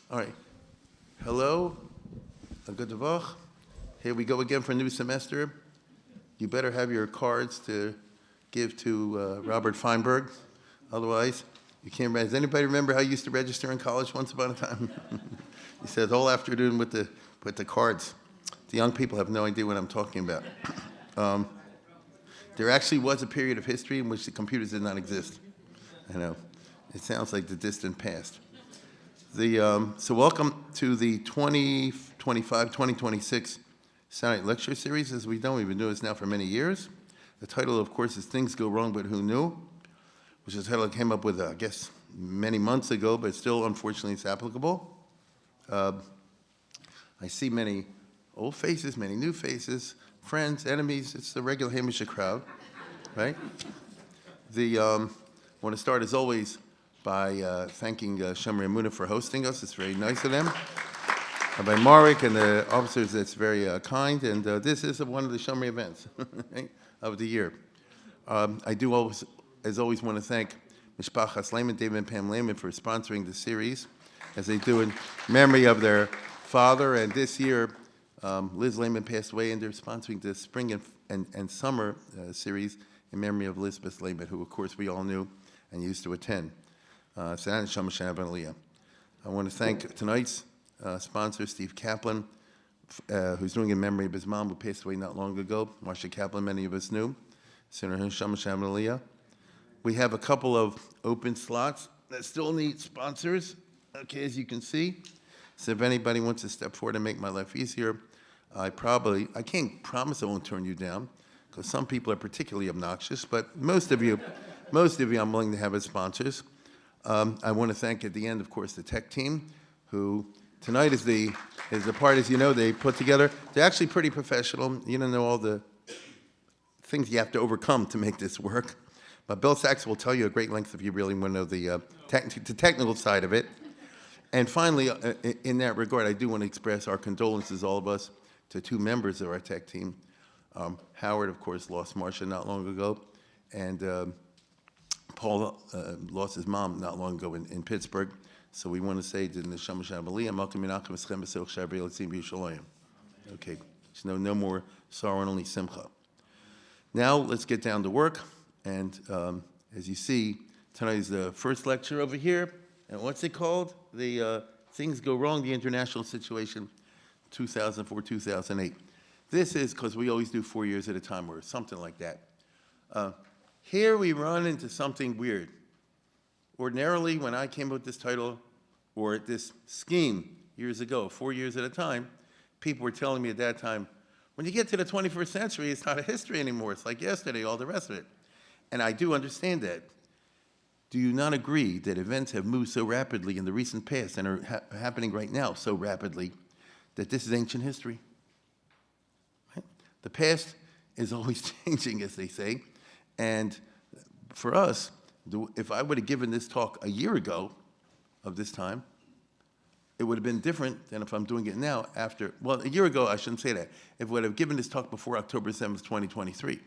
All right. Hello. A good davach. Here we go again for a new semester. You better have your cards to give to Robert Feinberg. Otherwise, you can't. Does anybody remember how you used to register in college once upon a time? He said all afternoon with the cards. The young people have no idea what I'm talking about. Um, there actually was a period of history in which the computers did not exist. I know. It sounds like the distant past. So welcome to the 2025-2026 Saturday Lecture Series. As we know, we've been doing this now for many years. The title, of course, is Things Go Wrong, But Who Knew? Which is a title I came up with, I guess, many months ago, but still, unfortunately, it's applicable. I see many old faces, many new faces, friends, enemies. It's the regular Hamish crowd, right? I want to start, as always, by thanking Shomrei Emunah for hosting us. It's very nice of them. And by Marek and the officers, it's very kind. And this is one of the Shomrei events of the year. I do always, as always, want to thank Mishpachas Lehmann, David and Pam Lehmann, for sponsoring the series, as they do in memory of their father. And this year, Liz Lehmann passed away, and they're sponsoring the spring and summer series in memory of Elizabeth Lehmann, who, of course, we all knew and used to attend. I want to thank tonight's sponsor, Steve Kaplan, who's doing in memory of his mom, who passed away not long ago. Marsha Kaplan, many of us knew. We have a couple of open slots that still need sponsors, okay, as you can see. So if anybody wants to step forward and make my life easier, I can't promise I won't turn you down, because some people are particularly obnoxious, but most of you I'm willing to have as sponsors. I want to thank at the end, of course, the tech team, who tonight is the part, as you know, they put together. They're actually pretty professional. You don't know all the things you have to overcome to make this work. But Bill Sachs will tell you at great length if you really want to know the technical side of it. And finally, in that regard, I do want to express our condolences, all of us, to two members of our tech team. Howard, of course, lost Marcia not long ago, and Paul lost his mom not long ago in Pittsburgh. So we want to say to the Neshama Shabbaliyah, Malcolm Menachem Eschem B'Seich Shabri L'Tzim B'Yushalayim. Okay, so no more sorrow and only simcha. Now let's get down to work. And as you see, tonight is the first lecture over here. And what's it called? The Things Go Wrong, the International Situation, 2004-2008. This is because we always do 4 years at a time, or something like that. Here we run into something weird. Ordinarily, when I came up with this title, or this scheme years ago, 4 years at a time, people were telling me at that time, when you get to the 21st century, it's not a history anymore. It's like yesterday, all the rest of it. And I do understand that. Do you not agree that events have moved so rapidly in the recent past and are happening right now so rapidly that this is ancient history? Right? The past is always changing, as they say. And for us, if I would have given this talk a year ago of this time, it would have been different than if I'm doing it now after, well, a year ago, I shouldn't say that. If I would have given this talk before October 7th, 2023,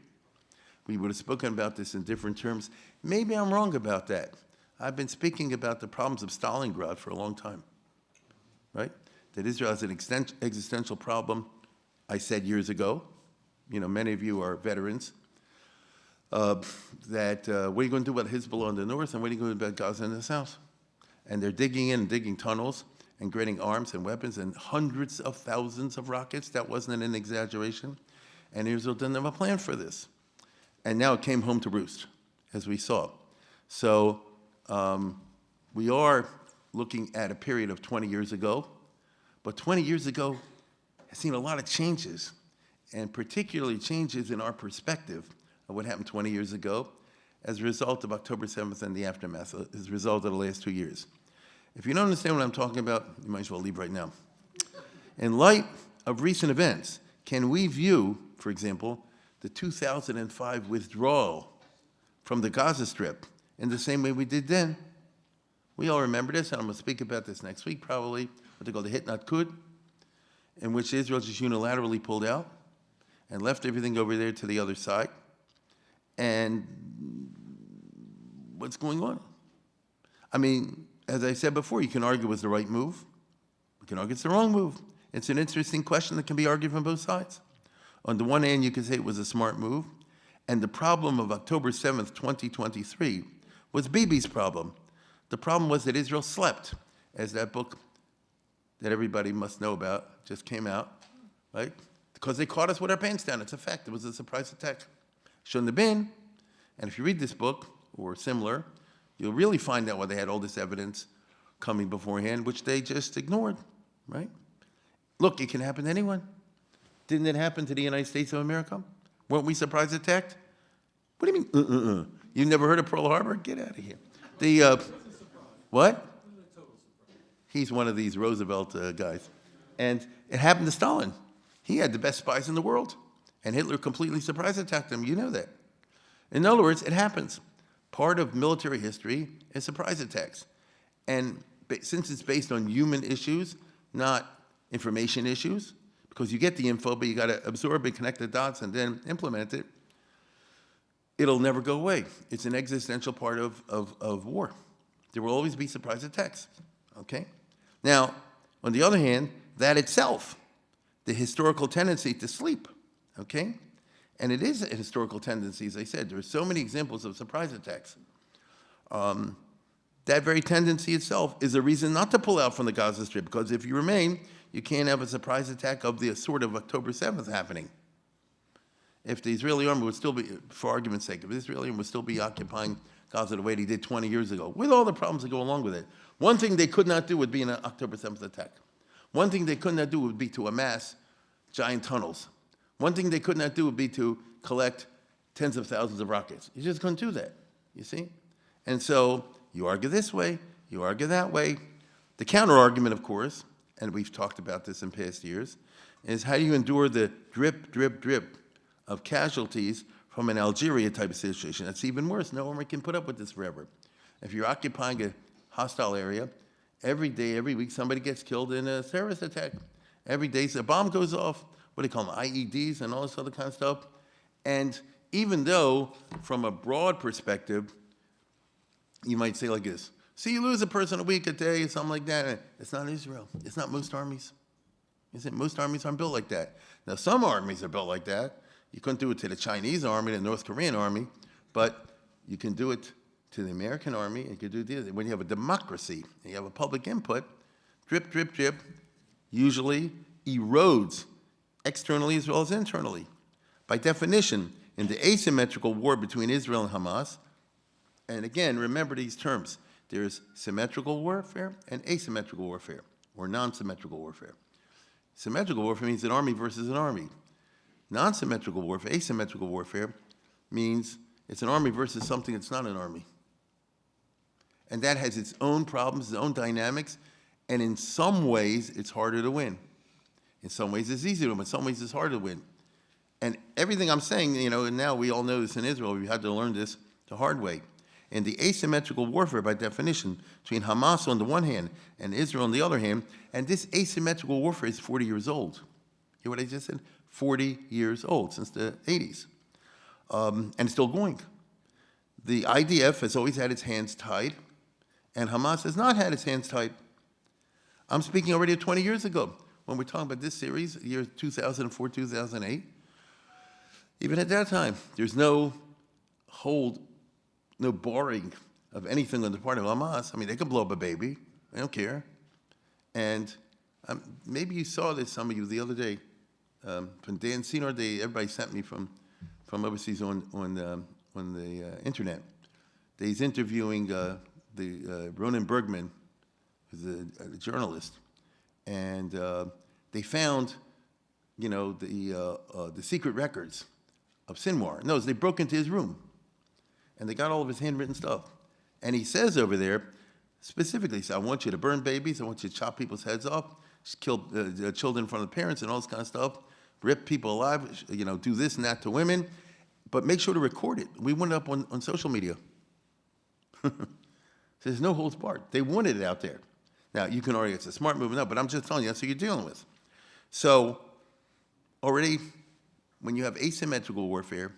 we would have spoken about this in different terms. Maybe I'm wrong about that. I've been speaking about the problems of Stalingrad for a long time, right? That Israel has an existential problem, I said years ago. You know, many of you are veterans. What are you going to do about Hezbollah in the north, and what are you going to do about Gaza in the south? And they're digging in and digging tunnels and getting arms and weapons and hundreds of thousands of rockets. That wasn't an exaggeration. And Israel didn't have a plan for this. And now it came home to roost, as we saw. So we are looking at a period of 20 years ago. But 20 years ago has seen a lot of changes, and particularly changes in our perspective of what happened 20 years ago as a result of October 7th and the aftermath, as a result of the last 2 years. If you don't understand what I'm talking about, you might as well leave right now. In light of recent events, can we view, for example, the 2005 withdrawal from the Gaza Strip in the same way we did then? We all remember this, and I'm going to speak about this next week probably, what they call the hit not could, in which Israel just unilaterally pulled out and left everything over there to the other side. And what's going on? I mean, as I said before, you can argue it was the right move. can argue it's the wrong move. It's an interesting question that can be argued from both sides. On the one hand, you could say it was a smart move, and the problem of October 7th, 2023 was Bibi's problem. The problem was that Israel slept, as that book that everybody must know about just came out, right? Because they caught us with our pants down. It's a fact. It was a surprise attack. Shouldn't have been. And if you read this book, or similar, you'll really find out why they had all this evidence coming beforehand, which they just ignored, right? Look, it can happen to anyone. Didn't it happen to the United States of America? Weren't we surprise attacked? What do you mean, You never heard of Pearl Harbor? Get out of here. What? He's one of these Roosevelt guys. And it happened to Stalin. He had the best spies in the world. And Hitler completely surprise attacked him. You know that. In other words, it happens. Part of military history is surprise attacks. And since it's based on human issues, not information issues, because you get the info, but you got to absorb it, connect the dots, and then implement it, it'll never go away. It's an existential part of war. There will always be surprise attacks, okay? Now, on the other hand, that itself, the historical tendency to sleep, okay? And it is a historical tendency, as I said. There are so many examples of surprise attacks. That very tendency itself is a reason not to pull out from the Gaza Strip, because if you remain, you can't have a surprise attack of the sort of October 7th happening. If the Israeli army would still be, for argument's sake, if the Israeli army would still be occupying Gaza the way they did 20 years ago, with all the problems that go along with it, one thing they could not do would be an October 7th attack. One thing they could not do would be to amass giant tunnels. One thing they could not do would be to collect tens of thousands of rockets. You just couldn't do that, you see? And so you argue this way, you argue that way. The counter-argument, of course, and we've talked about this in past years, is how do you endure the drip, drip, drip of casualties from an Algeria type of situation? That's even worse. No one can put up with this forever. If you're occupying a hostile area, every day, every week, somebody gets killed in a terrorist attack. Every day, a bomb goes off, what do they call them, IEDs and all this other kind of stuff. And even though, from a broad perspective, you might say like this, see, you lose a person a week, a day, something like that. It's not Israel. It's not most armies. You see, most armies aren't built like that. Now, some armies are built like that. You couldn't do it to the Chinese army, the North Korean army, but you can do it to the American army. You can do this. When you have a democracy and you have a public input, drip, drip, drip, usually erodes externally as well as internally. By definition, in the asymmetrical war between Israel and Hamas, and again, remember these terms, there's symmetrical warfare and asymmetrical warfare, or non-symmetrical warfare. Symmetrical warfare means an army versus an army. Non-symmetrical warfare, asymmetrical warfare, means it's an army versus something that's not an army. And that has its own problems, its own dynamics, and in some ways, it's harder to win. In some ways, it's easier to win. In some ways, it's harder to win. And everything I'm saying, and now we all know this in Israel, we had to learn this the hard way. In the asymmetrical warfare, by definition, between Hamas on the one hand and Israel on the other hand, and this asymmetrical warfare is 40 years old. Hear what I just said? 40 years old, since the 80s. And it's still going. The IDF has always had its hands tied, and Hamas has not had its hands tied. I'm speaking already of 20 years ago, when we're talking about this series, years 2004, 2008. Even at that time, there's no hold, no barring of anything on the part of Hamas. I mean, they could blow up a baby. They don't care. And maybe you saw this, some of you, the other day, from Dan Senor, everybody sent me from overseas on the internet. He's interviewing Ronan Bergman, who's a journalist, and they found, the secret records of Sinwar. No, they broke into his room, and they got all of his handwritten stuff. And he says over there, specifically, I want you to burn babies, I want you to chop people's heads off, kill children in front of the parents and all this kind of stuff, rip people alive, do this and that to women, but make sure to record it. We went up on social media. There's no holds barred. They wanted it out there. Now, you can argue it's a smart move, no, but I'm just telling you, that's what you're dealing with. So, already, when you have asymmetrical warfare,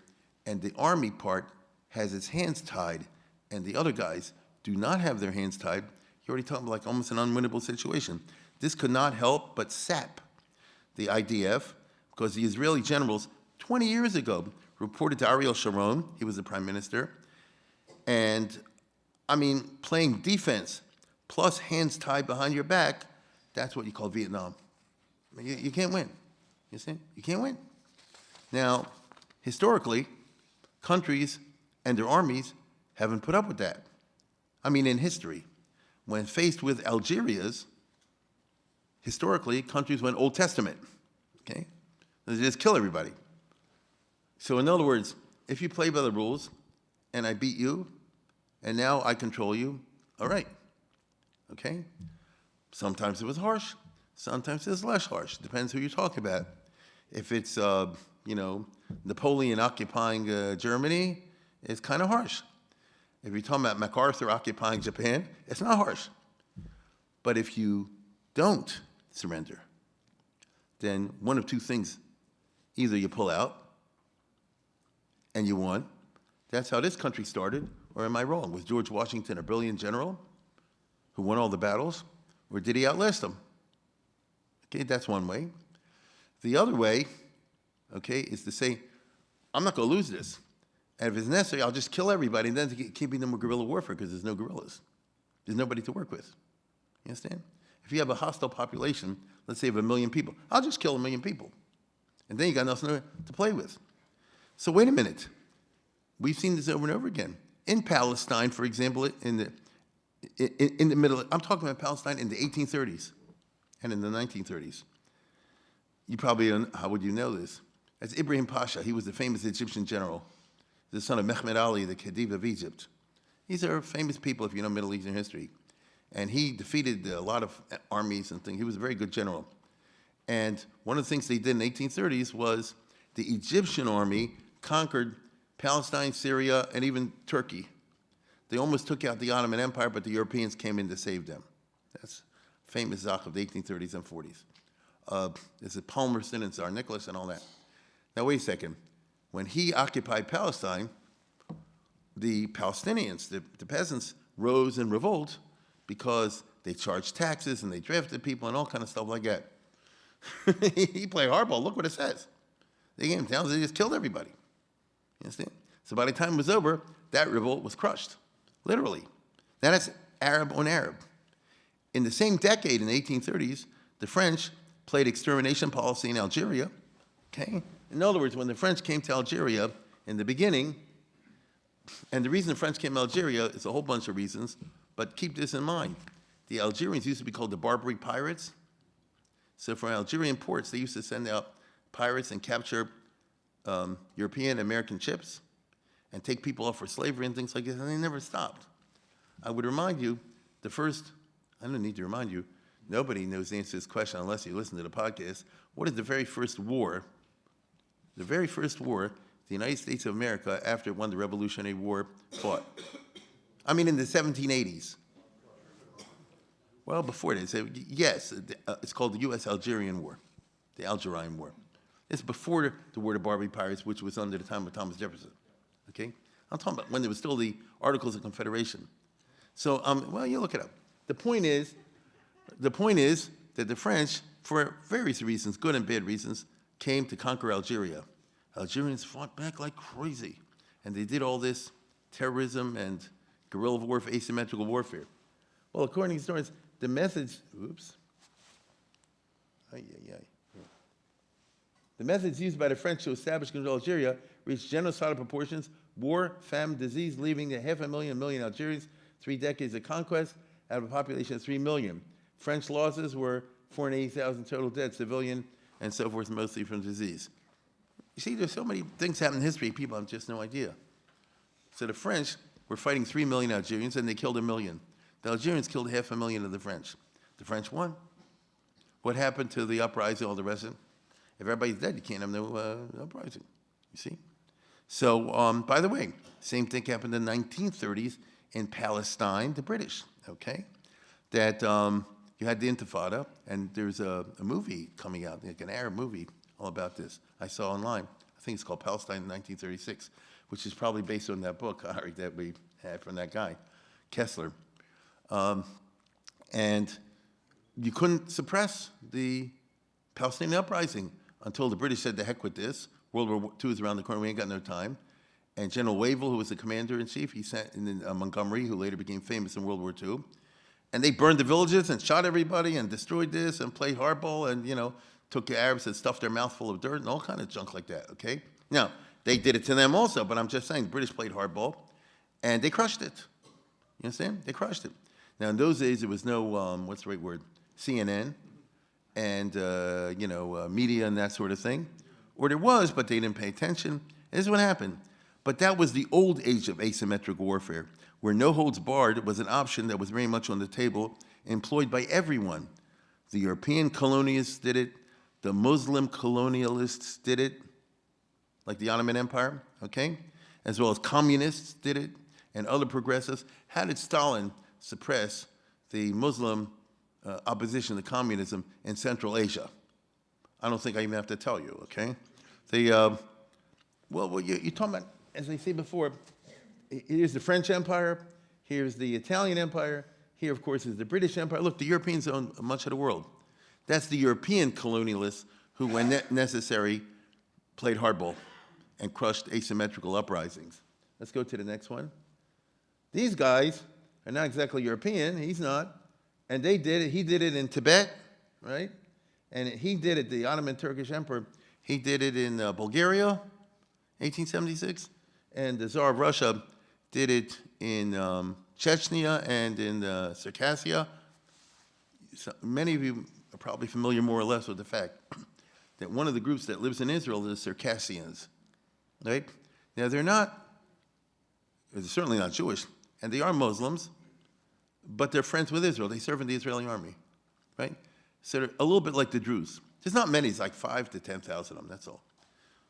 and the army part has its hands tied, and the other guys do not have their hands tied, you're already talking like almost an unwinnable situation. This could not help but sap the IDF because the Israeli generals 20 years ago reported to Ariel Sharon, he was the prime minister, and I mean, playing defense plus hands tied behind your back, that's what you call Vietnam. I mean, you can't win. You see? You can't win. Now, historically, countries and their armies haven't put up with that. I mean, in history, when faced with Algeria's, historically, countries went Old Testament, okay? They just kill everybody. So in other words, if you play by the rules and I beat you and now I control you, all right, okay? Sometimes it was harsh, sometimes it's less harsh, depends who you're talking about. If it's, Napoleon occupying Germany, it's kind of harsh. If you're talking about MacArthur occupying Japan, it's not harsh. But if you don't surrender, then one of two things, either you pull out and you won. That's how this country started, or am I wrong? Was George Washington a brilliant general who won all the battles, or did he outlast them? Okay, that's one way. The other way, okay, is to say, I'm not going to lose this. And if it's necessary, I'll just kill everybody and then keeping them with guerrilla warfare because there's no guerrillas. There's nobody to work with. You understand? If you have a hostile population, let's say of 1 million people, I'll just kill 1 million people. And then you got nothing to play with. So wait a minute. We've seen this over and over again. In Palestine, for example, in the middle, I'm talking about Palestine in the 1830s and in the 1930s. You probably, how would you know this? That's Ibrahim Pasha. He was the famous Egyptian general, the son of Mehmed Ali, the Khedive of Egypt. These are famous people if you know Middle Eastern history. And he defeated a lot of armies and things. He was a very good general. And one of the things they did in the 1830s was the Egyptian army conquered Palestine, Syria, and even Turkey. They almost took out the Ottoman Empire, but the Europeans came in to save them. That's famous Zach of the 1830s and 40s. This is Palmerston and Tsar Nicholas and all that. Now, wait a second. When he occupied Palestine, the Palestinians, the peasants, rose in revolt because they charged taxes and they drafted people and all kind of stuff like that. He played hardball. Look what it says. They came down, they just killed everybody. You understand? So by the time it was over, that revolt was crushed, literally. Now that's Arab on Arab. In the same decade, in the 1830s, the French played extermination policy in Algeria, okay? In other words, when the French came to Algeria in the beginning, and the reason the French came to Algeria is a whole bunch of reasons, but keep this in mind. The Algerians used to be called the Barbary pirates. So from Algerian ports, they used to send out pirates and capture European American ships and take people off for slavery and things like this, and they never stopped. I would remind you, I don't need to remind you, nobody knows the answer to this question unless you listen to the podcast. What is the very first war the United States of America, after it won the Revolutionary War, fought? I mean, in the 1780s. Well, before this, yes, it's called the U.S.-Algerian War, the Algerine War. It's before the War of Barbary Pirates, which was under the time of Thomas Jefferson, okay? I'm talking about when there was still the Articles of Confederation. So, well, you look it up. The point is that the French, for various reasons, good and bad reasons, came to conquer Algeria. Algerians fought back like crazy, and they did all this terrorism and guerrilla warfare, asymmetrical warfare. Well, according to historians, the methods, the methods used by the French to establish control of Algeria reached genocidal proportions: war, famine, disease, leaving 500,000 Algerians, 3 decades of conquest, out of a population of 3 million. French losses were 480,000 total dead, civilian, and so forth, mostly from disease. You see, there's so many things happen in history, people have just no idea. So the French were fighting 3 million Algerians, and they killed 1 million. The Algerians killed 500,000 of the French. The French won. What happened to the uprising, all the rest of it? If everybody's dead, you can't have no uprising, you see? So, by the way, same thing happened in the 1930s in Palestine, the British, okay? That you had the Intifada, and there's a movie coming out, like an Arab movie, all about this. I saw online. I think it's called Palestine in 1936, which is probably based on that book, Ari, that we had from that guy, Kessler. And you couldn't suppress the Palestinian uprising until the British said, the heck with this. World War II is around the corner. We ain't got no time. And General Wavell, who was the commander-in-chief, he sent in Montgomery, who later became famous in World War II. And they burned the villages and shot everybody and destroyed this and played hardball and, took the Arabs and stuffed their mouth full of dirt and all kind of junk like that, okay? Now, they did it to them also, but I'm just saying, the British played hardball, and they crushed it. You understand? They crushed it. Now, in those days, there was no, what's the right word, CNN and, media and that sort of thing. Or there was, but they didn't pay attention. This is what happened. But that was the old age of asymmetric warfare, where no holds barred was an option that was very much on the table, employed by everyone. The European colonialists did it. The Muslim colonialists did it, like the Ottoman Empire, okay? As well as communists did it, and other progressives. How did Stalin suppress the Muslim opposition to communism in Central Asia? I don't think I even have to tell you, okay? You're talking about, as I say before, here's the French Empire, here's the Italian Empire, here, of course, is the British Empire. Look, the Europeans own much of the world. That's the European colonialists who, when necessary, played hardball and crushed asymmetrical uprisings. Let's go to the next one. These guys are not exactly European, he's not, and they did it, he did it in Tibet, right? And he did it, the Ottoman Turkish Emperor, he did it in Bulgaria, 1876, and the Tsar of Russia did it in Chechnya and in Circassia. So many of you are probably familiar more or less with the fact that one of the groups that lives in Israel is Circassians, right? Now they're certainly not Jewish, and they are Muslims, but they're friends with Israel. They serve in the Israeli army, right? So they're a little bit like the Druze. There's not many, it's like 5,000 to 10,000 of them, that's all.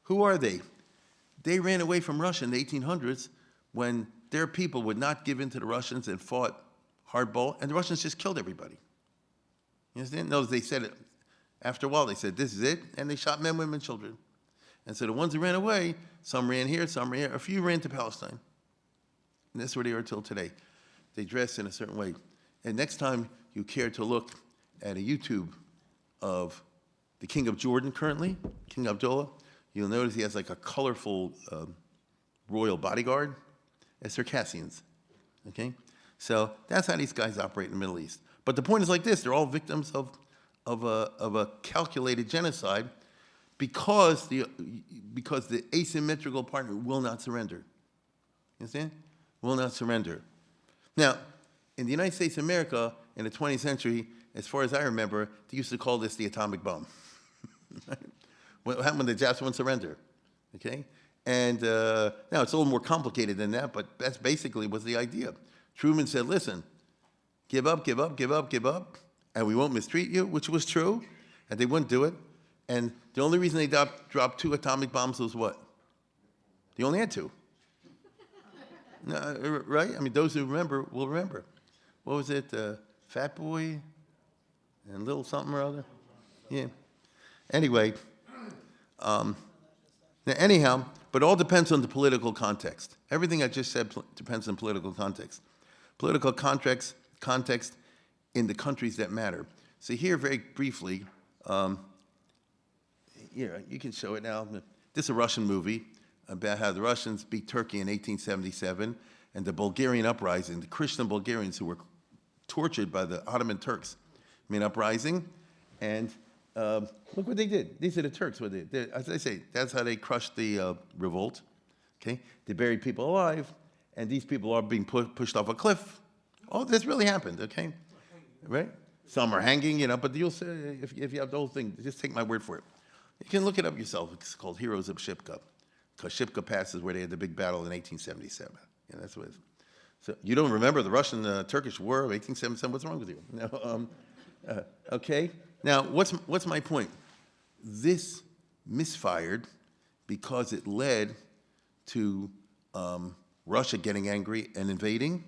Who are they? They ran away from Russia in the 1800s when their people would not give in to the Russians and fought hardball, and the Russians just killed everybody. You understand? No, they said it. After a while, they said, this is it, and they shot men, women, children. And so the ones who ran away, some ran here, some ran here, a few ran to Palestine. And that's where they are till today. They dress in a certain way. And next time you care to look at a YouTube of the King of Jordan currently, King Abdullah, you'll notice he has like a colorful royal bodyguard. It's Circassians, okay? So that's how these guys operate in the Middle East. But the point is like this, they're all victims of a calculated genocide because the asymmetrical partner will not surrender. You understand? Will not surrender. Now, in the United States of America, in the 20th century, as far as I remember, they used to call this the atomic bomb. What happened when the Japs wouldn't surrender? Okay? And now it's a little more complicated than that, but that's basically was the idea. Truman said, listen, give up, give up, give up, give up, and we won't mistreat you, which was true, and they wouldn't do it. And the only reason they dropped 2 atomic bombs was what? They only had 2. No, right? I mean, those who remember will remember. What was it? Fat Boy and Little something or other? Yeah. Anyway, now anyhow, but all depends on the political context. Everything I just said depends on political context. Political context in the countries that matter. So here, very briefly, you can show it now. This is a Russian movie about how the Russians beat Turkey in 1877 and the Bulgarian uprising, the Christian Bulgarians who were tortured by the Ottoman Turks, made uprising, and look what they did. These are the Turks. As I say, that's how they crushed the revolt. Okay, they buried people alive, and these people are being pushed off a cliff. Oh, this really happened. Okay, right? Some are hanging, but you'll say if you have the whole thing, just take my word for it. You can look it up yourself. It's called Heroes of Shipka, because Shipka Pass is where they had the big battle in 1877. Yeah, that's what it is. So you don't remember the Russian-Turkish War of 1877? What's wrong with you? No, okay. Now, what's my point? This misfired because it led to Russia getting angry and invading,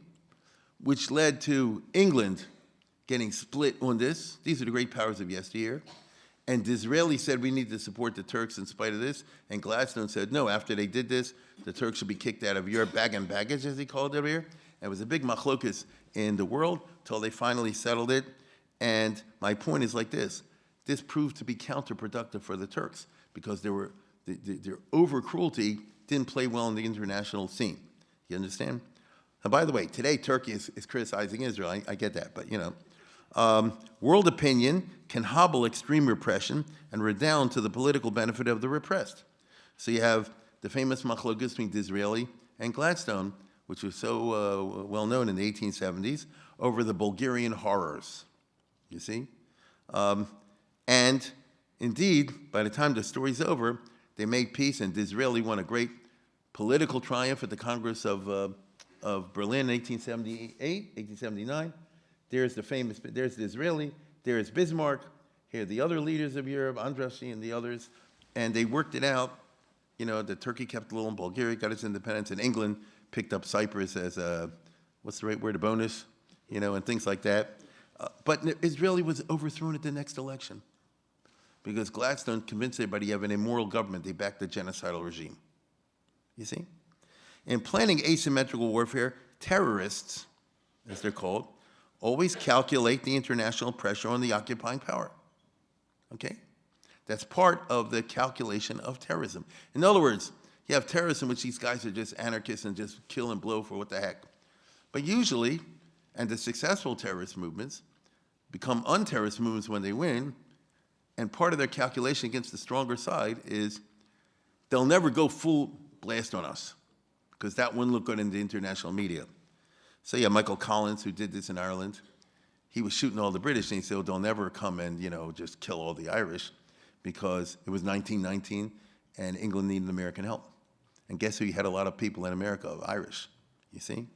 which led to England getting split on this. These are the great powers of yesteryear. And Disraeli said we need to support the Turks in spite of this. And Gladstone said, no, after they did this, the Turks should be kicked out of Europe, bag and baggage, as he called it over here. And it was a big machlokas in the world until they finally settled it. And my point is like this. This proved to be counterproductive for the Turks because their over-cruelty didn't play well in the international scene. You understand? And by the way, today Turkey is criticizing Israel. I get that, but world opinion can hobble extreme repression and redound to the political benefit of the repressed. So you have the famous machlokas between Disraeli and Gladstone, which was so well known in the 1870s, over the Bulgarian horrors. You see? And indeed, by the time the story's over, they made peace, and Disraeli won a great political triumph at the Congress of Berlin in 1878, 1879. There's Disraeli, there's Bismarck, here are the other leaders of Europe, Andrassy and the others, and they worked it out. The Turkey kept little, and Bulgaria got its independence, and England picked up Cyprus as a, what's the right word, a bonus, and things like that. But Israeli was overthrown at the next election because Gladstone convinced everybody you have an immoral government. They backed the genocidal regime. You see? In planning asymmetrical warfare, terrorists, as they're called, always calculate the international pressure on the occupying power. Okay? That's part of the calculation of terrorism. In other words, you have terrorism, which these guys are just anarchists and just kill and blow for what the heck. But usually, and the successful terrorist movements become unterrorist movements when they win, and part of their calculation against the stronger side is they'll never go full blast on us, because that wouldn't look good in the international media. So yeah, Michael Collins, who did this in Ireland, he was shooting all the British, and he said, they'll never come and, just kill all the Irish, because it was 1919, and England needed American help. And guess who? You had a lot of people in America, Irish, you see?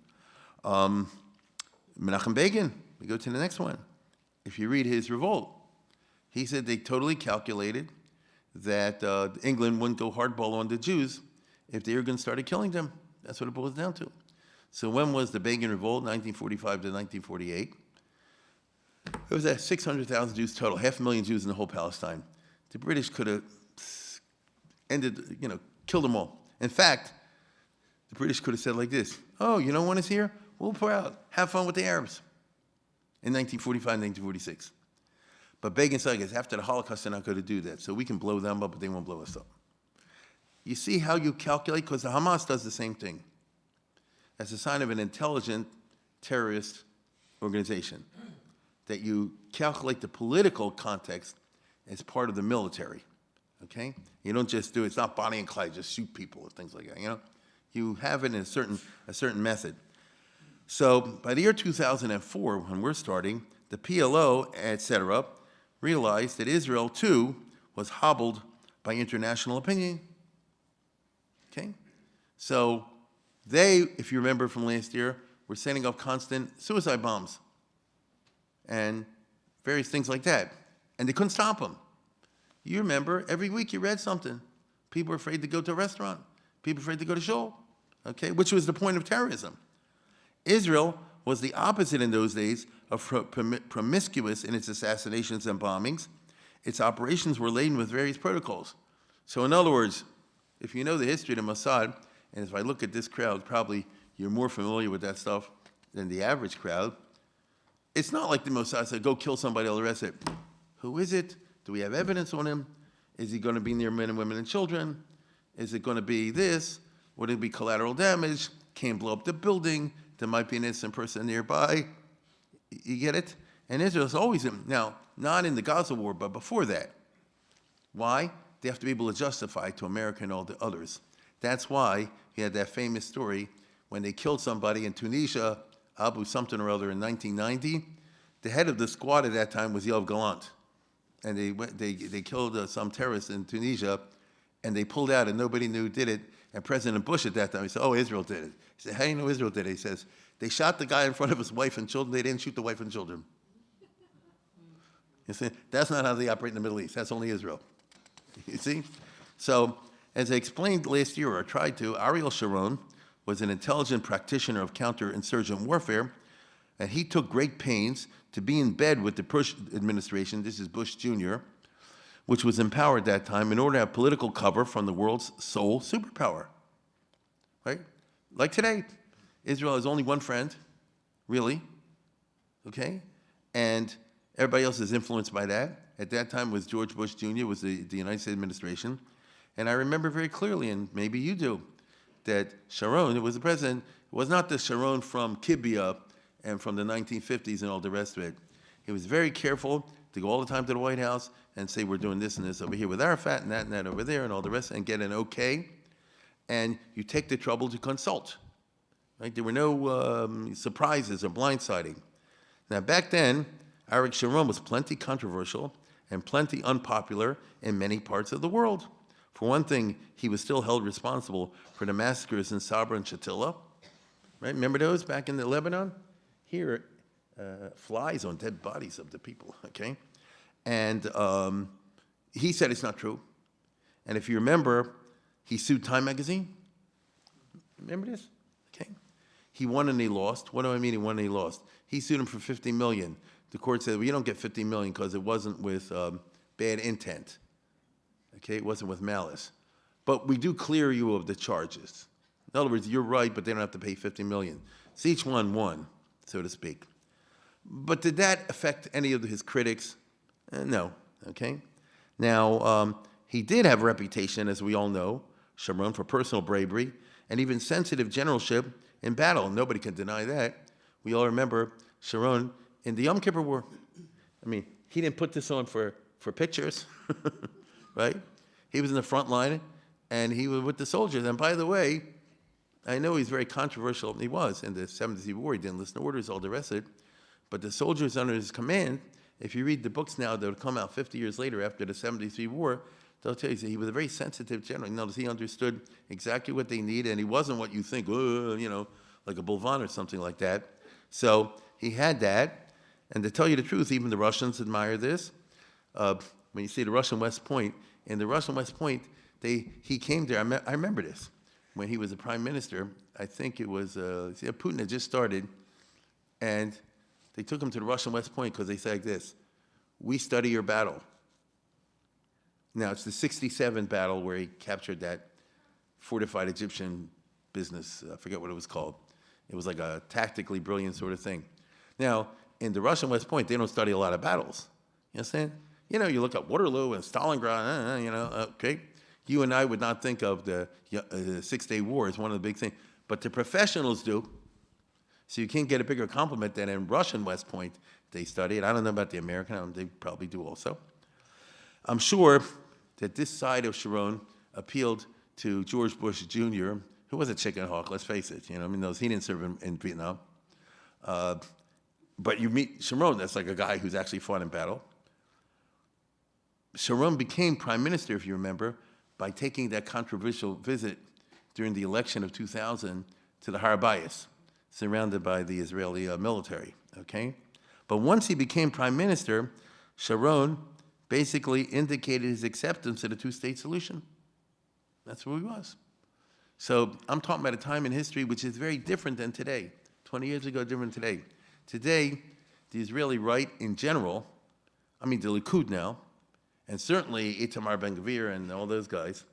Menachem Begin, we go to the next one. If you read his revolt, he said they totally calculated that England wouldn't go hardball on the Jews if the Irgun started killing them. That's what it boils down to. So when was the Begin Revolt, 1945 to 1948? It was at 600,000 Jews total, 500,000 Jews in the whole Palestine. The British could have killed them all. In fact, the British could have said like this, oh, you don't want us here? We'll pour out. Have fun with the Arabs. In 1945, 1946. But Begin said, after the Holocaust, they're not going to do that. So we can blow them up, but they won't blow us up. You see how you calculate? Because the Hamas does the same thing. That's a sign of an intelligent terrorist organization, that you calculate the political context as part of the military, okay? You don't just do it. It's not Bonnie and Clyde, just shoot people or things like that, You have it in a certain method. So by the year 2004, when we're starting, the PLO, et cetera, realized that Israel, too, was hobbled by international opinion. Okay? So they, if you remember from last year, were sending off constant suicide bombs and various things like that. And they couldn't stop them. You remember, every week you read something. People were afraid to go to a restaurant. People were afraid to go to shul, okay? Which was the point of terrorism. Israel was the opposite in those days of promiscuous in its assassinations and bombings. Its operations were laden with various protocols. So in other words, if you know the history of the Mossad, and if I look at this crowd, probably you're more familiar with that stuff than the average crowd. It's not like the Mossad said, go kill somebody, all the rest of it. Who is it? Do we have evidence on him? Is he going to be near men and women and children? Is it going to be this? Would it be collateral damage? Can't blow up the building. There might be an innocent person nearby. You get it? And Israel's always, now, not in the Gaza war, but before that. Why? They have to be able to justify to America and all the others. That's why he had that famous story when they killed somebody in Tunisia, Abu something or other in 1990. The head of the squad at that time was Yoav Gallant. And they killed some terrorists in Tunisia, and they pulled out, and nobody knew who did it. And President Bush at that time, he said, oh, Israel did it. He said, how do you know Israel did it? He says, they shot the guy in front of his wife and children. They didn't shoot the wife and children. You see, that's not how they operate in the Middle East. That's only Israel. You see? So, as I explained last year, or tried to, Ariel Sharon was an intelligent practitioner of counterinsurgent warfare, and he took great pains to be in bed with the Bush administration, this is Bush Jr., which was in power at that time, in order to have political cover from the world's sole superpower, right? Like today, Israel has only one friend, really, okay? And Everybody else is influenced by that. At that time was George Bush Jr., was the United States administration. And I remember very clearly, and maybe you do, that Sharon, who was the president, was not the Sharon from Kibia and from the 1950s and all the rest of it. He was very careful to go all the time to the White House and say, we're doing this and this over here with Arafat and that over there and all the rest, and get an okay. And you take the trouble to consult. Right? There were no surprises or blindsiding. Now, back then, Arik Sharon was plenty controversial and plenty unpopular in many parts of the world. For one thing, he was still held responsible for the massacres in Sabra and Shatila. Right? Remember those back in the Lebanon? Here, flies on dead bodies of the people, okay? And he said it's not true. And if you remember, he sued Time magazine. Remember this? Okay. He won and he lost. What do I mean he won and he lost? He sued him for $50 million. The court said, well, you don't get $50 million because it wasn't with bad intent. Okay, it wasn't with malice. But we do clear you of the charges. In other words, you're right, but they don't have to pay $50 million. So each one won, so to speak. But did that affect any of his critics? No, okay? Now, he did have a reputation, as we all know, Sharon, for personal bravery and even sensitive generalship in battle. Nobody can deny that. We all remember Sharon in the Yom Kippur War. I mean, he didn't put this on for pictures, right? He was in the front line, and he was with the soldiers. And by the way, I know he's very controversial. He was in the 70s War. He didn't listen to orders, all the rest of it. But the soldiers under his command, if you read the books now that will come out 50 years later after the 73 War, they'll tell you that he was a very sensitive general. Notice he understood exactly what they needed, and he wasn't what you think, like a Bulvan or something like that. So he had that. And to tell you the truth, even the Russians admire this. When you see the Russian West Point, in the Russian West Point, he came there. I remember this. When he was the prime minister, I think it was, Putin had just started, and they took him to the Russian West Point because they said like this, we study your battle. Now, it's the 67 battle where he captured that fortified Egyptian business. I forget what it was called. It was like a tactically brilliant sort of thing. Now, in the Russian West Point, they don't study a lot of battles. You understand? You look at Waterloo and Stalingrad, okay? You and I would not think of the Six-Day War as one of the big things, but the professionals do. So you can't get a bigger compliment than in Russian West Point they study it. I don't know about the American, they probably do also. I'm sure that this side of Sharon appealed to George Bush Jr., who was a chicken hawk, let's face it. He didn't serve in Vietnam. But you meet Sharon, that's like a guy who's actually fought in battle. Sharon became prime minister, if you remember, by taking that controversial visit during the election of 2000 to the Har Bayis, surrounded by the Israeli military, okay? But once he became prime minister, Sharon basically indicated his acceptance of the two-state solution. That's where he was. So I'm talking about a time in history which is very different than today. 20 years ago, different today. Today, the Israeli right in general, the Likud now, and certainly Itamar Ben-Gvir and all those guys,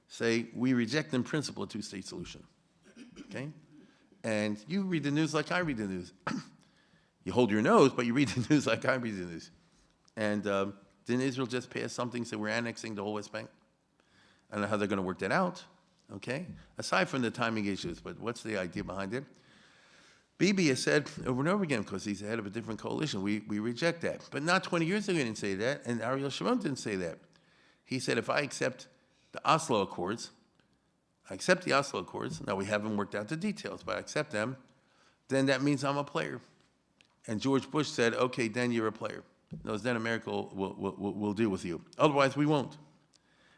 say we reject in principle a two-state solution, okay? And you read the news like I read the news. You hold your nose, but you read the news like I read the news. And didn't Israel just pass something, say we're annexing the whole West Bank? I don't know how they're going to work that out, okay? Aside from the timing issues, but what's the idea behind it? Bibi has said over and over again, because he's the head of a different coalition, we reject that. But not 20 years ago he didn't say that, and Ariel Sharon didn't say that. He said, if I accept the Oslo Accords, now we haven't worked out the details, but I accept them, then that means I'm a player. And George Bush said, okay, then you're a player. Then America will deal with you. Otherwise, we won't.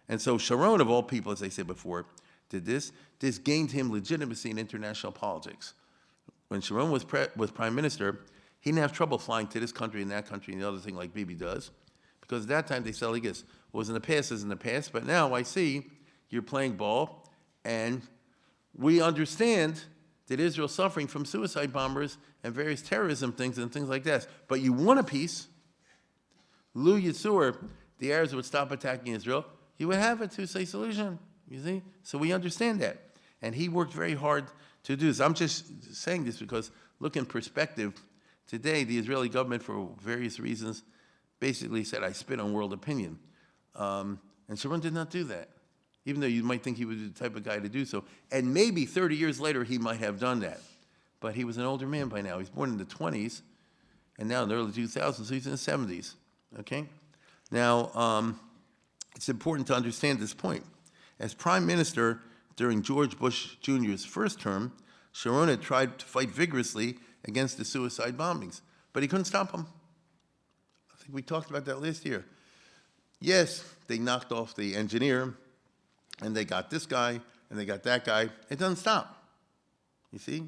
And so Sharon, of all people, as I said before, did this. This gained him legitimacy in international politics. When Sharon was prime minister, he didn't have trouble flying to this country and that country and the other thing like Bibi does. Because at that time, they said, like this, what was in the past is in the past, but now I see you're playing ball, and we understand that Israel's suffering from suicide bombers and various terrorism things and things like that. But you want a peace. Lu Yitzur, the Arabs would stop attacking Israel. You would have a two-state solution, you see? So we understand that. And he worked very hard to do this. I'm just saying this because, look in perspective, Today, the Israeli government, for various reasons, basically said, I spit on world opinion. And Sharon did not do that, even though you might think he was the type of guy to do so. And maybe 30 years later, he might have done that. But he was an older man by now. He's born in the 20s, and now in the early 2000s, so he's in the 70s, okay? Now, it's important to understand this point. As prime minister during George Bush Jr.'s first term, Sharon had tried to fight vigorously against the suicide bombings, but he couldn't stop them. I think we talked about that last year. Yes, they knocked off the engineer, and they got this guy, and they got that guy. It doesn't stop. You see?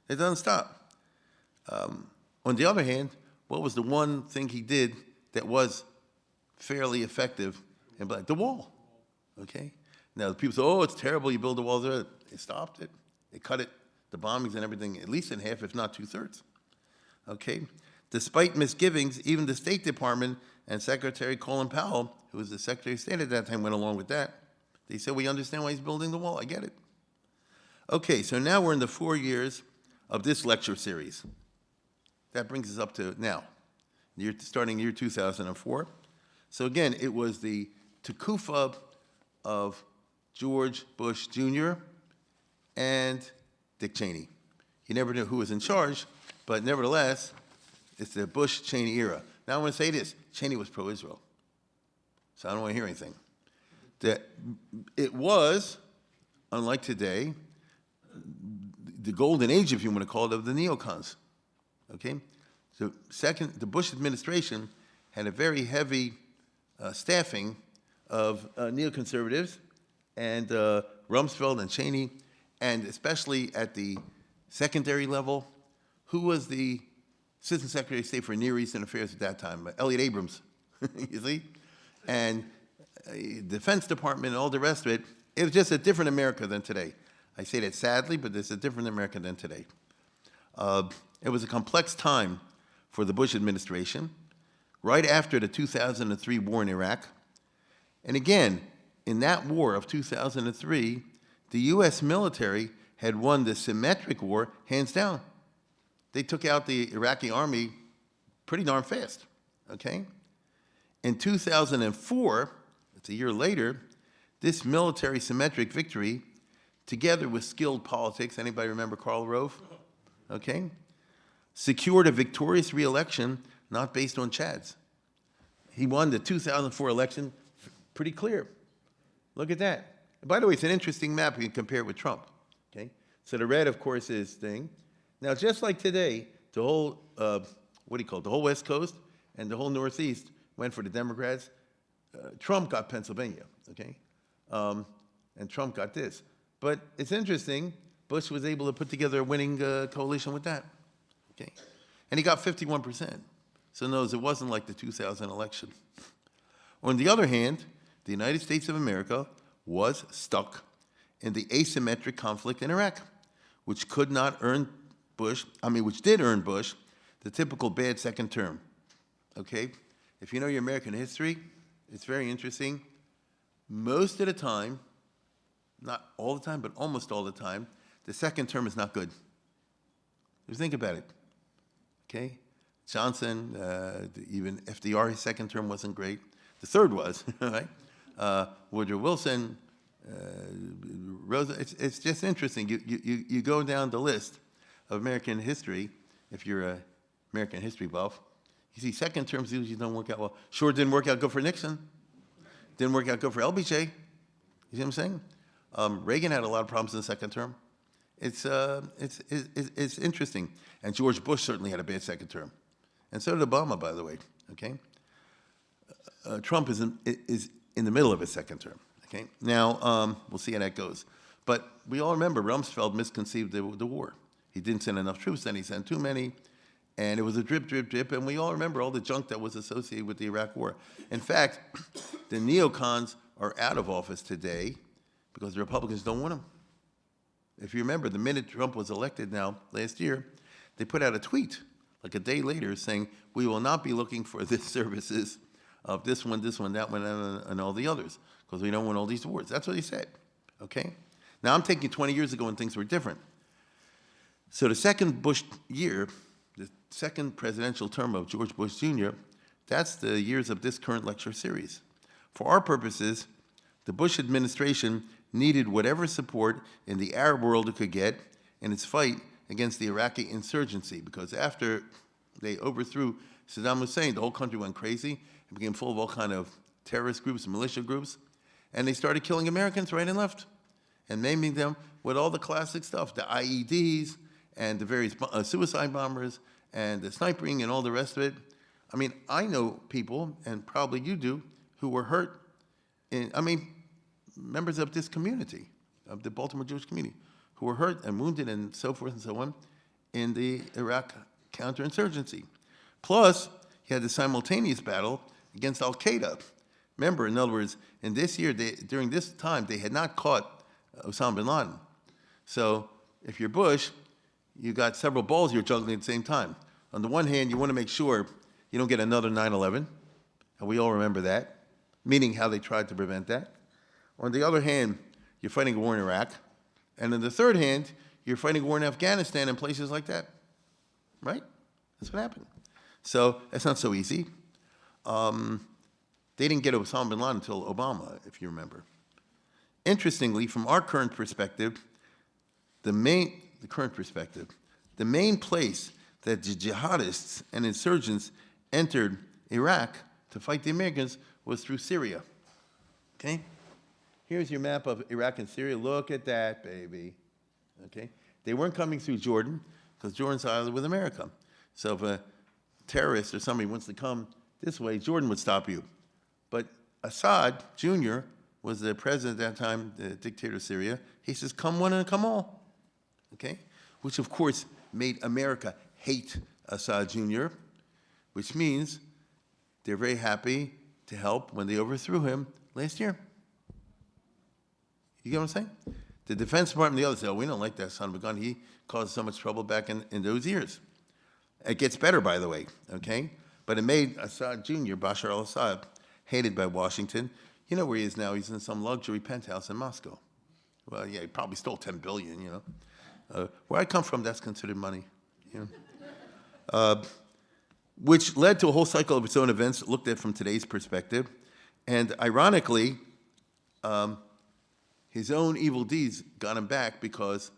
It doesn't stop. On the other hand, what was the one thing he did that was fairly effective? And like the wall, okay? Now, the people say, oh, it's terrible, you build a wall there. They stopped it. They cut it, the bombings and everything, at least in half, if not two-thirds, okay? Despite misgivings, even the State Department and Secretary Colin Powell, who was the Secretary of State at that time, went along with that. They said, we understand why he's building the wall. I get it. Okay, so now we're in the 4 years of this lecture series. That brings us up to now, starting year 2004. So again, it was the Tekufa of George Bush Jr. and Dick Cheney. You never knew who was in charge, but nevertheless, it's the Bush-Cheney era. Now I want to say this, Cheney was pro-Israel, so I don't want to hear anything. That it was, unlike today, the golden age, if you want to call it, of the neocons, okay? So second, the Bush administration had a very heavy staffing of neoconservatives, and Rumsfeld and Cheney, and especially at the secondary level, who was the Assistant Secretary of State for Near Eastern Affairs at that time? Elliot Abrams, you see? And Defense Department and all the rest of it, it was just a different America than today. I say that sadly, but it's a different America than today. It was a complex time for the Bush administration, right after the 2003 war in Iraq. And again, in that war of 2003, the U.S. military had won the symmetric war hands down. They took out the Iraqi army pretty darn fast, okay? In 2004, it's a year later, this military symmetric victory, together with skilled politics, anybody remember Karl Rove? Okay? Secured a victorious re-election not based on Chads. He won the 2004 election pretty clear. Look at that. By the way, it's an interesting map. You can compare it with Trump. Okay? So the red, of course, is thing. Now, just like today, the whole, what do you call it, the whole West Coast and the whole Northeast went for the Democrats. Trump got Pennsylvania, okay? And Trump got this. But it's interesting, Bush was able to put together a winning coalition with that, okay? And he got 51%. So notice it wasn't like the 2000 election. On the other hand, the United States of America was stuck in the asymmetric conflict in Iraq, which could not earn Bush, which did earn Bush the typical bad second term, okay? If you know your American history, it's very interesting. Most of the time, not all the time, but almost all the time, the second term is not good. Just think about it, okay? Johnson, even FDR, his second term wasn't great. The third was, right? Woodrow Wilson, Rosa, it's just interesting. You go down the list of American history, if you're an American history buff, you see second terms usually don't work out well. Sure didn't work out good for Nixon. Didn't work out good for LBJ. You see what I'm saying? Reagan had a lot of problems in the second term. It's interesting. And George Bush certainly had a bad second term. And so did Obama, by the way, okay? Trump is in the middle of his second term, okay? Now, we'll see how that goes. But we all remember Rumsfeld misconceived the war. He didn't send enough troops, then he sent too many, and it was a drip, drip, drip, and we all remember all the junk that was associated with the Iraq war. In fact, the neocons are out of office today because the Republicans don't want them. If you remember, the minute Trump was elected now, last year, they put out a tweet, like a day later, saying, we will not be looking for the services of this one, that one, and all the others, because we don't want all these wars. That's what he said, okay? Now, I'm taking 20 years ago when things were different. So the second Bush year, the second presidential term of George Bush Jr., that's the years of this current lecture series. For our purposes, the Bush administration needed whatever support in the Arab world it could get in its fight against the Iraqi insurgency, because after they overthrew Saddam Hussein, the whole country went crazy. It became full of all kind of terrorist groups, militia groups, and they started killing Americans right and left and maiming them with all the classic stuff, the IEDs and the various suicide bombers and the sniping and all the rest of it. I mean, I know people, and probably you do, who were hurt members of this community, of the Baltimore Jewish community, who were hurt and wounded and so forth and so on in the Iraq counterinsurgency. Plus, he had the simultaneous battle against Al-Qaeda. Remember, in other words, in this year, during this time, they had not caught Osama bin Laden. So if you're Bush, you got several balls you're juggling at the same time. On the one hand, you want to make sure you don't get another 9/11, and we all remember that, meaning how they tried to prevent that. On the other hand, you're fighting a war in Iraq. And on the third hand, you're fighting a war in Afghanistan and places like that, right? That's what happened. So that's not so easy. They didn't get Osama bin Laden until Obama, if you remember. Interestingly, from our current perspective, the main place that the jihadists and insurgents entered Iraq to fight the Americans was through Syria. Okay? Here's your map of Iraq and Syria. Look at that, baby. Okay? They weren't coming through Jordan, because Jordan's allied with America. So if a terrorist or somebody wants to come this way, Jordan would stop you. But Assad Jr. was the president at that time, the dictator of Syria. He says, come one and come all. Okay? Which, of course, made America hate Assad Jr., which means they're very happy to help when they overthrew him last year. You get what I'm saying? The Defense Department and the others say, oh, we don't like that son of a gun. He caused so much trouble back in those years. It gets better, by the way, okay? But it made Assad Jr., Bashar al-Assad, hated by Washington. You know where he is now? He's in some luxury penthouse in Moscow. Well, yeah, he probably stole $10 billion, you know. Where I come from, that's considered money, you know. Which led to a whole cycle of its own events looked at from today's perspective. And ironically, his own evil deeds got him back, because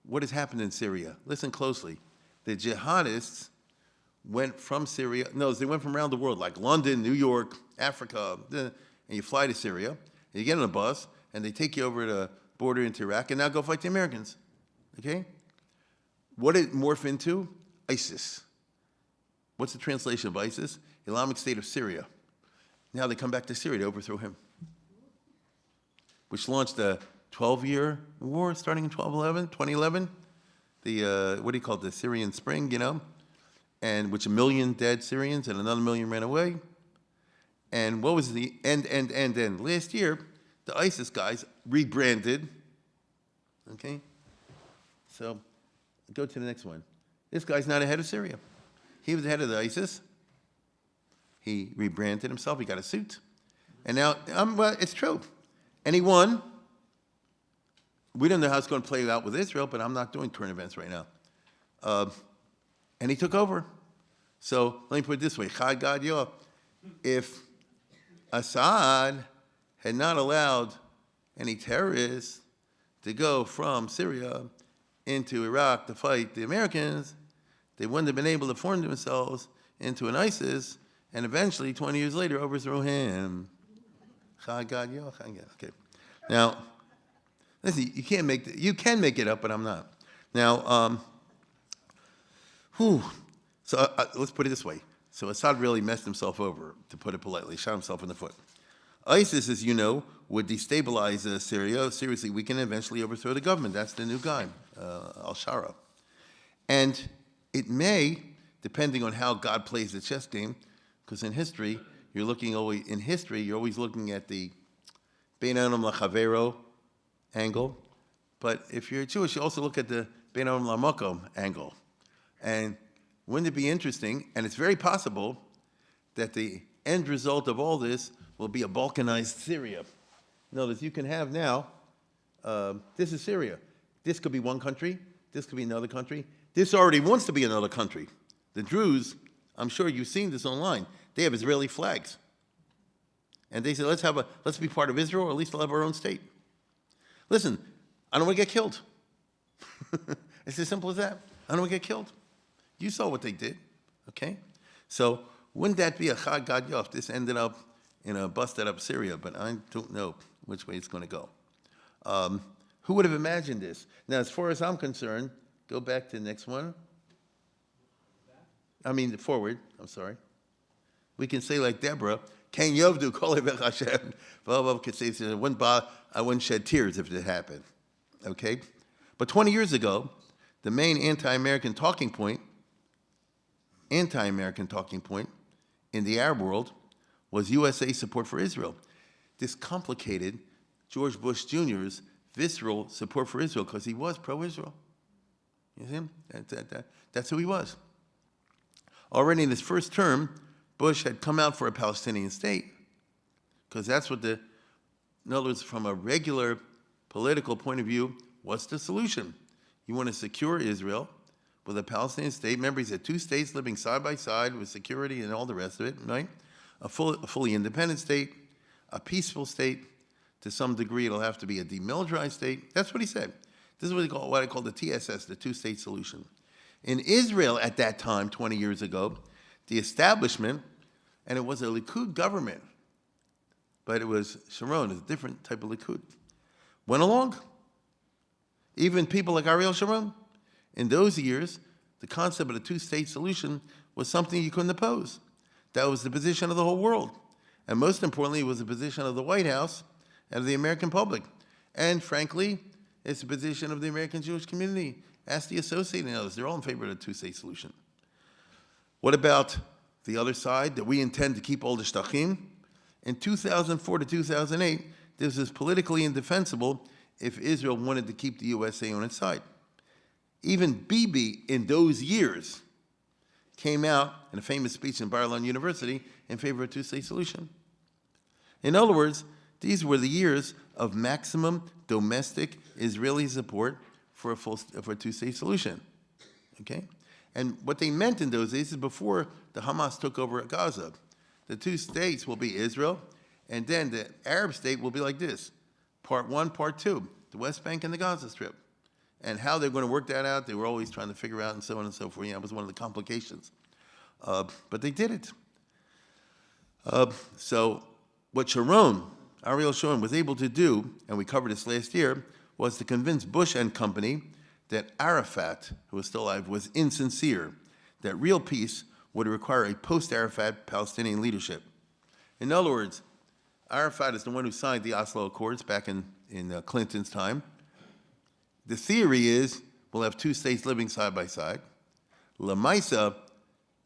what has happened in Syria? Listen closely. The jihadists went from Syria, no, they went from around the world, like London, New York, Africa, and you fly to Syria, and you get on a bus, and they take you over the border into Iraq, and now go fight the Americans, okay? What did it morph into? ISIS. What's the translation of ISIS? Islamic State of Syria. Now they come back to Syria to overthrow him, which launched a 12-year war starting in 2011, the, what do you call it, the Syrian Spring, you know, and which 1 million dead Syrians and another 1 million ran away. And what was the end? Last year, the ISIS guys rebranded, okay? So go to the next one. This guy's not ahead of Syria. He was the head of the ISIS. He rebranded himself. He got a suit. And now, well, it's true. And he won. We don't know how it's going to play out with Israel, but I'm not doing current events right now. And he took over. So let me put it this way. Chad Gad Yah. If Assad had not allowed any terrorists to go from Syria into Iraq to fight the Americans, they wouldn't have been able to form themselves into an ISIS, and eventually, 20 years later, overthrow him. Chad Gad Yah. Okay. Now, listen, you can make it up, but I'm not. Now, so let's put it this way. So Assad really messed himself over, to put it politely, shot himself in the foot. ISIS, as you know, would destabilize Syria, seriously weaken, and eventually overthrow the government. That's the new guy, al-Shara. And it may, depending on how God plays the chess game, because in history, you're always looking at the Bein Adam Lachavero angle. But if you're Jewish, you also look at the Bein Adam Lamakom angle. And wouldn't it be interesting, and it's very possible, that the end result of all this will be a Balkanized Syria. Notice you can have now, this is Syria. This could be one country. This could be another country. This already wants to be another country. The Druze, I'm sure you've seen this online, they have Israeli flags. And they said, let's be part of Israel, or at least we'll have our own state. Listen, I don't want to get killed. It's as simple as that. I don't want to get killed. You saw what they did, okay? So wouldn't that be a Chag Gadol if this ended up in a busted up Syria? But I don't know which way it's going to go. Who would have imagined this? Now, as far as I'm concerned, go back to the next one. Forward, I'm sorry. We can say like Deborah, Ken Yovdu, Kolevech Hashem, I wouldn't shed tears if it happened, okay? But 20 years ago, the main anti-American talking point in the Arab world was USA support for Israel. This complicated George Bush Jr.'s visceral support for Israel because he was pro-Israel. You see him? That's who he was. Already in his first term, Bush had come out for a Palestinian state because that's what in other words, from a regular political point of view, what's the solution? You want to secure Israel with a Palestinian state. Remember, he said 2 states living side by side with security and all the rest of it, right? A fully independent state, a peaceful state. To some degree, it'll have to be a demilitarized state. That's what he said. This is what I call the TSS, the two-state solution. In Israel at that time, 20 years ago, the establishment, and it was a Likud government, but it was Sharon, a different type of Likud, went along. Even people like Ariel Sharon. In those years, the concept of a two-state solution was something you couldn't oppose. That was the position of the whole world. And most importantly, it was the position of the White House and of the American public. And frankly, it's the position of the American Jewish community. Ask the Associated and others. They're all in favor of a two-state solution. What about the other side, that we intend to keep all the shtachim? In 2004 to 2008, this was politically indefensible if Israel wanted to keep the USA on its side. Even Bibi, in those years, came out in a famous speech in Bar-Ilan University in favor of a two-state solution. In other words, these were the years of maximum domestic Israeli support for a two-state solution, okay? And what they meant in those days is before the Hamas took over Gaza, the 2 states will be Israel, and then the Arab state will be like this, part 1, part 2, the West Bank and the Gaza Strip. And how they're going to work that out, they were always trying to figure out and so on and so forth. It was one of the complications. But they did it. So what Ariel Sharon was able to do, and we covered this last year, was to convince Bush and company that Arafat, who was still alive, was insincere, that real peace would require a post-Arafat Palestinian leadership. In other words, Arafat is the one who signed the Oslo Accords back in Clinton's time. The theory is we'll have 2 states living side by side. Lamaisa,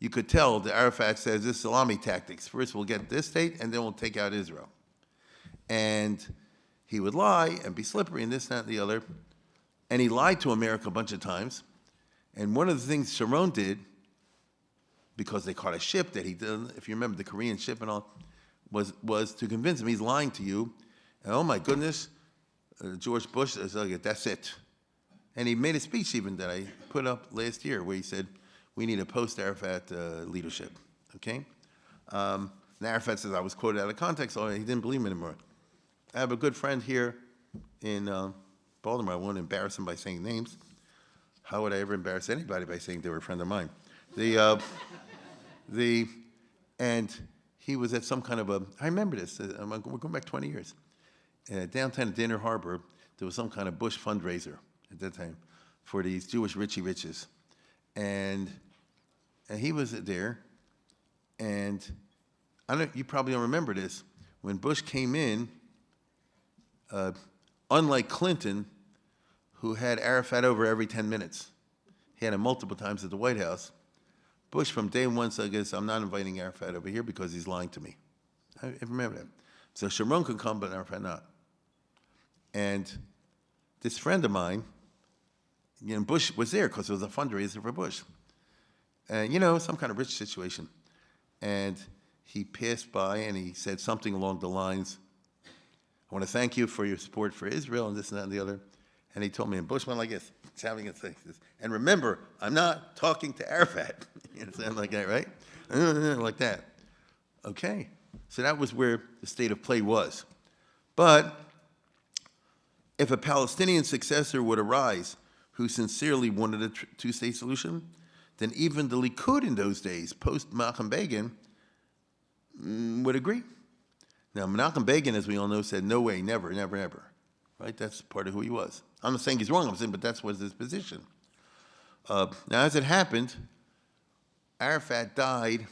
you could tell that Arafat says this salami tactics. First we'll get this state, and then we'll take out Israel. And he would lie and be slippery and this, that, and the other. And he lied to America a bunch of times. And one of the things Sharon did, because they caught a ship that he did, if you remember the Korean ship and all, was to convince him he's lying to you. And oh my goodness, George Bush says, okay, that's it. And he made a speech even that I put up last year where he said, we need a post-Arafat leadership, okay? And Arafat says I was quoted out of context, so he didn't believe me anymore. I have a good friend here in Baltimore. I won't embarrass him by saying names. How would I ever embarrass anybody by saying they were a friend of mine? And he was at some kind of I remember this, we're going back 20 years. Downtown at Dinner Harbor, there was some kind of Bush fundraiser at that time for these Jewish Richie Riches. And he was there, and you probably don't remember this. When Bush came in, unlike Clinton, who had Arafat over every 10 minutes, he had him multiple times at the White House. Bush from day one said, I guess I'm not inviting Arafat over here because he's lying to me. I remember that. So Sharon could come, but Arafat not. And this friend of mine, Bush was there because it was a fundraiser for Bush. And, some kind of rich situation. And he passed by and he said something along the lines, I want to thank you for your support for Israel and this and that and the other. And he told me, and Bush went like this, he's having a thing. And remember, I'm not talking to Arafat. You understand, like that, right? Like that. Okay. So that was where the state of play was. But if a Palestinian successor would arise who sincerely wanted a two-state solution, then even the Likud in those days, post-Menachem Begin, would agree. Now, Menachem Begin, as we all know, said, no way, never, never, never. Right? That's part of who he was. I'm not saying he's wrong, I'm saying, but that was his position. Now, as it happened, Arafat died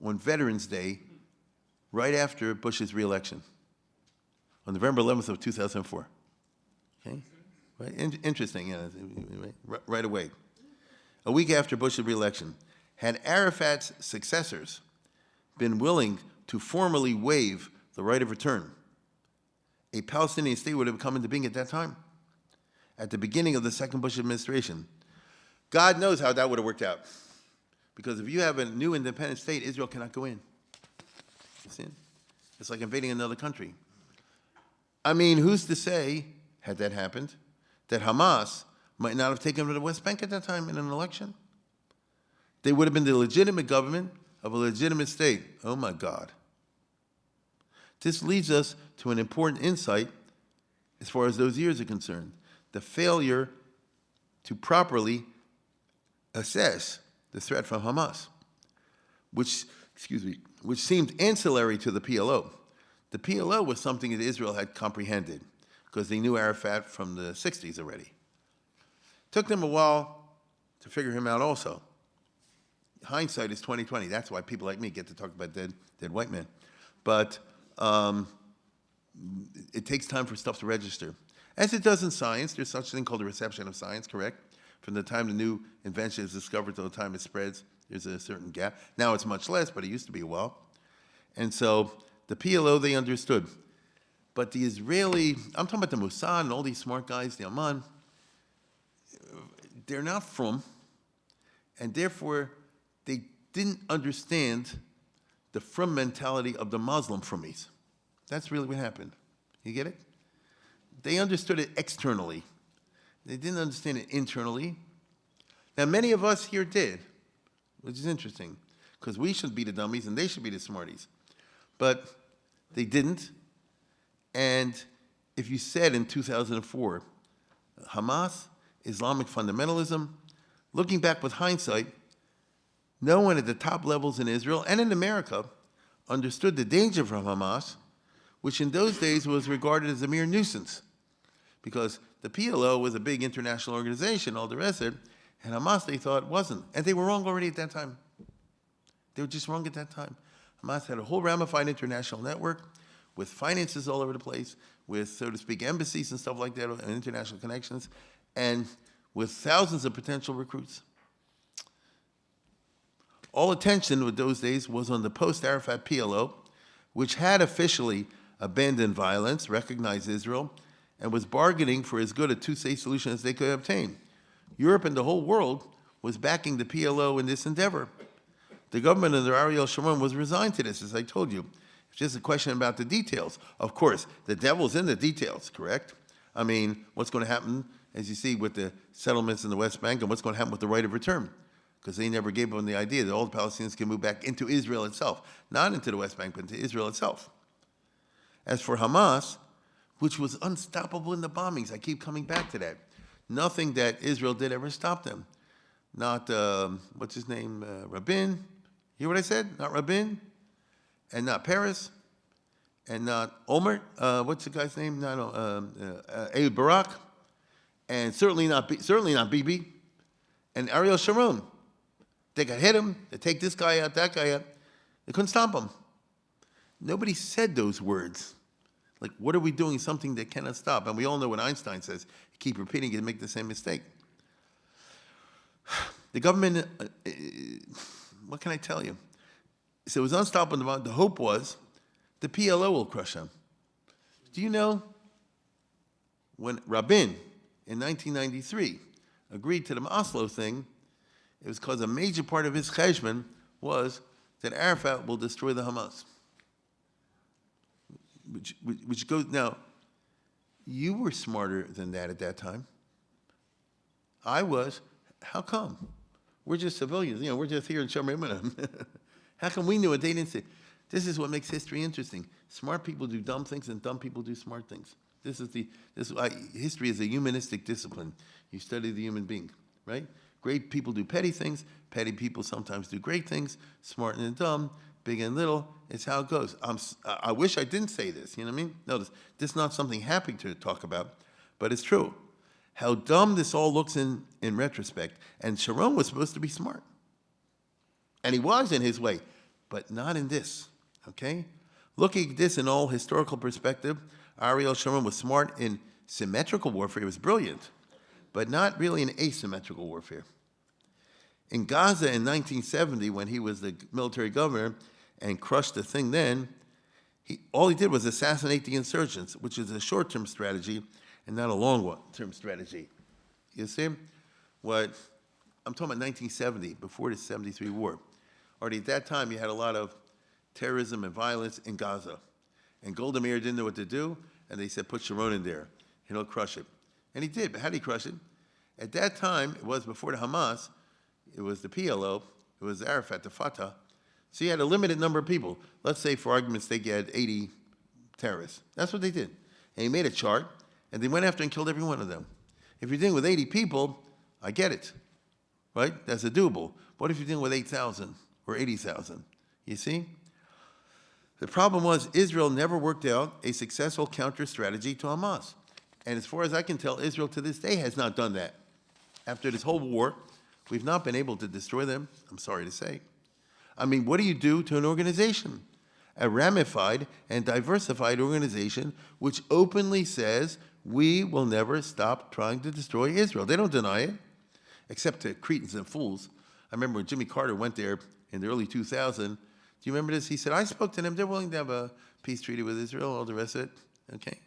on Veterans Day, right after Bush's reelection, on November 11th of 2004. Okay? Right? Interesting, yeah, right away. A week after Bush's reelection, had Arafat's successors been willing to formally waive the right of return, a Palestinian state would have come into being at that time, at the beginning of the second Bush administration. God knows how that would have worked out. Because if you have a new independent state, Israel cannot go in. You see? It's like invading another country. I mean, who's to say, had that happened, that Hamas might not have taken over the West Bank at that time in an election? They would have been the legitimate government of a legitimate state. Oh my God. This leads us to an important insight as far as those years are concerned. The failure to properly assess the threat from Hamas, which seemed ancillary to the PLO. The PLO was something that Israel had comprehended because they knew Arafat from the 60s already. Took them a while to figure him out also. Hindsight is 20/20. That's why people like me get to talk about dead white men. But it takes time for stuff to register. As it does in science, there's such a thing called the reception of science, correct? From the time the new invention is discovered to the time it spreads, there's a certain gap. Now it's much less, but it used to be a while. And so the PLO, they understood. But the Israeli, I'm talking about the Mossad and all these smart guys, the Amman, they're not from, and therefore they didn't understand the from mentality of the Muslim fromies. That's really what happened. You get it? They understood it externally. They didn't understand it internally. Now, many of us here did, which is interesting, because we should be the dummies and they should be the smarties. But they didn't. And if you said in 2004, Hamas, Islamic fundamentalism, looking back with hindsight, no one at the top levels in Israel and in America understood the danger from Hamas, which in those days was regarded as a mere nuisance, because the PLO was a big international organization, all the rest of it, and Hamas they thought wasn't. And they were wrong already at that time. They were just wrong at that time. Hamas had a whole ramified international network with finances all over the place, with, so to speak, embassies and stuff like that, and international connections, and with thousands of potential recruits. All attention with those days was on the post-Arafat PLO, which had officially abandoned violence, recognized Israel, and was bargaining for as good a two-state solution as they could obtain. Europe and the whole world was backing the PLO in this endeavor. The government under Ariel Sharon was resigned to this, as I told you. It's just a question about the details. Of course, the devil's in the details, correct? I mean, what's going to happen, as you see, with the settlements in the West Bank, and what's going to happen with the right of return? Because they never gave them the idea that all the Palestinians can move back into Israel itself, not into the West Bank, but into Israel itself. As for Hamas, which was unstoppable in the bombings, I keep coming back to that. Nothing that Israel did ever stopped them. Not, what's his name, Rabin? Hear what I said? Not Rabin, and not Peres, and not Omer. What's the guy's name? No, Ehud Barak, and certainly not Bibi, and Ariel Sharon. They could hit him. They take this guy out, that guy out. They couldn't stop him. Nobody said those words. Like, what are we doing? Something that cannot stop. And we all know what Einstein says. You keep repeating it and make the same mistake. The government, what can I tell you? So it was unstoppable. The hope was the PLO will crush them. Do you know when Rabin, in 1993, agreed to the Oslo thing, it was because a major part of his cheshbon was that Arafat will destroy the Hamas. Which goes, now, you were smarter than that at that time. I was. How come? We're just civilians. We're just here in Shomrim. How come we knew it? They didn't say. This is what makes history interesting. Smart people do dumb things, and dumb people do smart things. History is a humanistic discipline. You study the human being, right? Great people do petty things. Petty people sometimes do great things. Smart and dumb, big and little. It's how it goes. I wish I didn't say this. You know what I mean? Notice, this is not something happy to talk about, but it's true. How dumb this all looks in retrospect. And Sharon was supposed to be smart. And he was in his way, but not in this, okay? Looking at this in all historical perspective, Ariel Sharon was smart in symmetrical warfare. He was brilliant, but not really in asymmetrical warfare. In Gaza in 1970, when he was the military governor and crushed the thing then, all he did was assassinate the insurgents, which is a short-term strategy and not a long-term strategy. You see? I'm talking about 1970, before the 73 war. Already at that time, you had a lot of terrorism and violence in Gaza. And Golda Meir didn't know what to do, and they said, put Sharon in there, and he'll crush it. And he did, but how did he crush it? At that time, it was before the Hamas, it was the PLO, it was Arafat, the Fatah. So you had a limited number of people. Let's say, for argument's sake, you had 80 terrorists. That's what they did. And he made a chart, and they went after and killed every one of them. If you're dealing with 80 people, I get it, right? That's a doable. What if you're dealing with 8,000 or 80,000? You see? The problem was Israel never worked out a successful counter strategy to Hamas. And as far as I can tell, Israel to this day has not done that. After this whole war, we've not been able to destroy them, I'm sorry to say. I mean, what do you do to an organization? A ramified and diversified organization which openly says, we will never stop trying to destroy Israel. They don't deny it, except to cretins and fools. I remember when Jimmy Carter went there in the early 2000s. Do you remember this? He said, I spoke to them. They're willing to have a peace treaty with Israel, all the rest of it. Okay.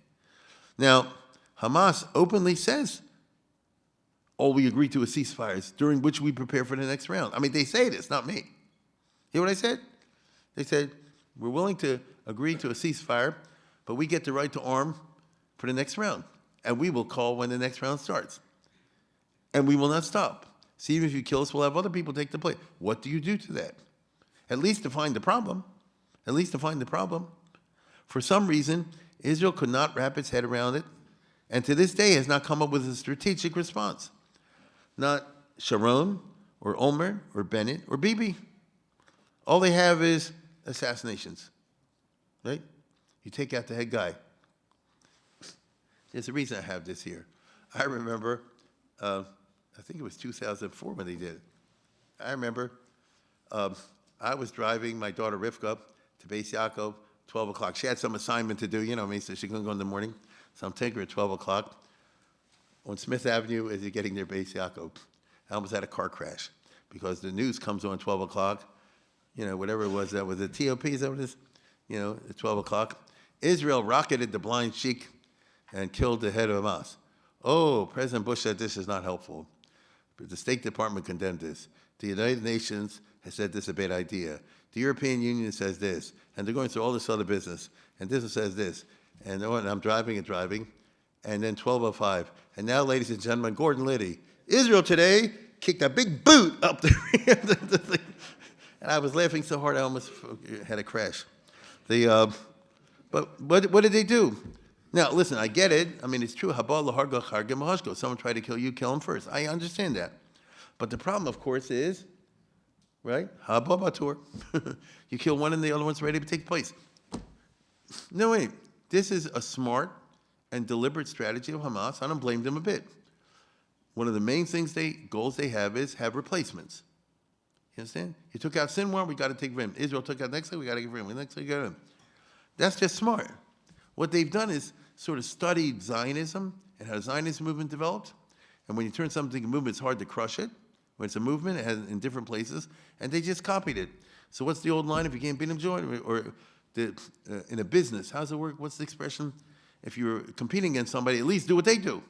Now, Hamas openly says, all we agree to is ceasefires, during which we prepare for the next round. I mean, they say this, not me. Hear what I said? They said, we're willing to agree to a ceasefire, but we get the right to arm for the next round. And we will call when the next round starts. And we will not stop. See, even if you kill us, we'll have other people take the place. What do you do to that? At least define the problem. At least define the problem. For some reason, Israel could not wrap its head around it, and to this day has not come up with a strategic response. Not Sharon, or Omer, or Bennett, or Bibi. All they have is assassinations, right? You take out the head guy. There's a reason I have this here. I remember, I think it was 2004 when they did it. I remember I was driving my daughter Rivka to Beis Yaakov, 12 o'clock. She had some assignment to do, you know what I mean, so she couldn't go in the morning. So I'm taking her at 12 o'clock. On Smith Avenue, as you're getting near Beis Yaakov, I almost had a car crash because the news comes on 12 o'clock, whatever it was, that was the TOP, is that what it is? At 12 o'clock. Israel rocketed the blind sheik and killed the head of Hamas. Oh, President Bush said this is not helpful. But the State Department condemned this. The United Nations has said this is a bad idea. The European Union says this. And they're going through all this other business. And this says this. And I'm driving, and then 12:05. And now, ladies and gentlemen, Gordon Liddy. Israel today kicked a big boot up the thing. And I was laughing so hard I almost had a crash. But what did they do? Now, listen, I get it. I mean, it's true. Someone tried to kill you, kill him first. I understand that. But the problem, of course, is, right? You kill one and the other one's ready to take place. No, wait. This is a smart and deliberate strategy of Hamas. I don't blame them a bit. One of the main goals they have is have replacements. You understand? You took out Sinwar, we got to take him. Israel took out next thing, we got to give him. Next thing, we got him. That's just smart. What they've done is sort of studied Zionism and how the Zionist movement developed. And when you turn something into a movement, it's hard to crush it. When it's a movement, it has in different places, and they just copied it. So what's the old line? If you can't beat them, join. Or in a business, how's it work? What's the expression? If you're competing against somebody, at least do what they do. You know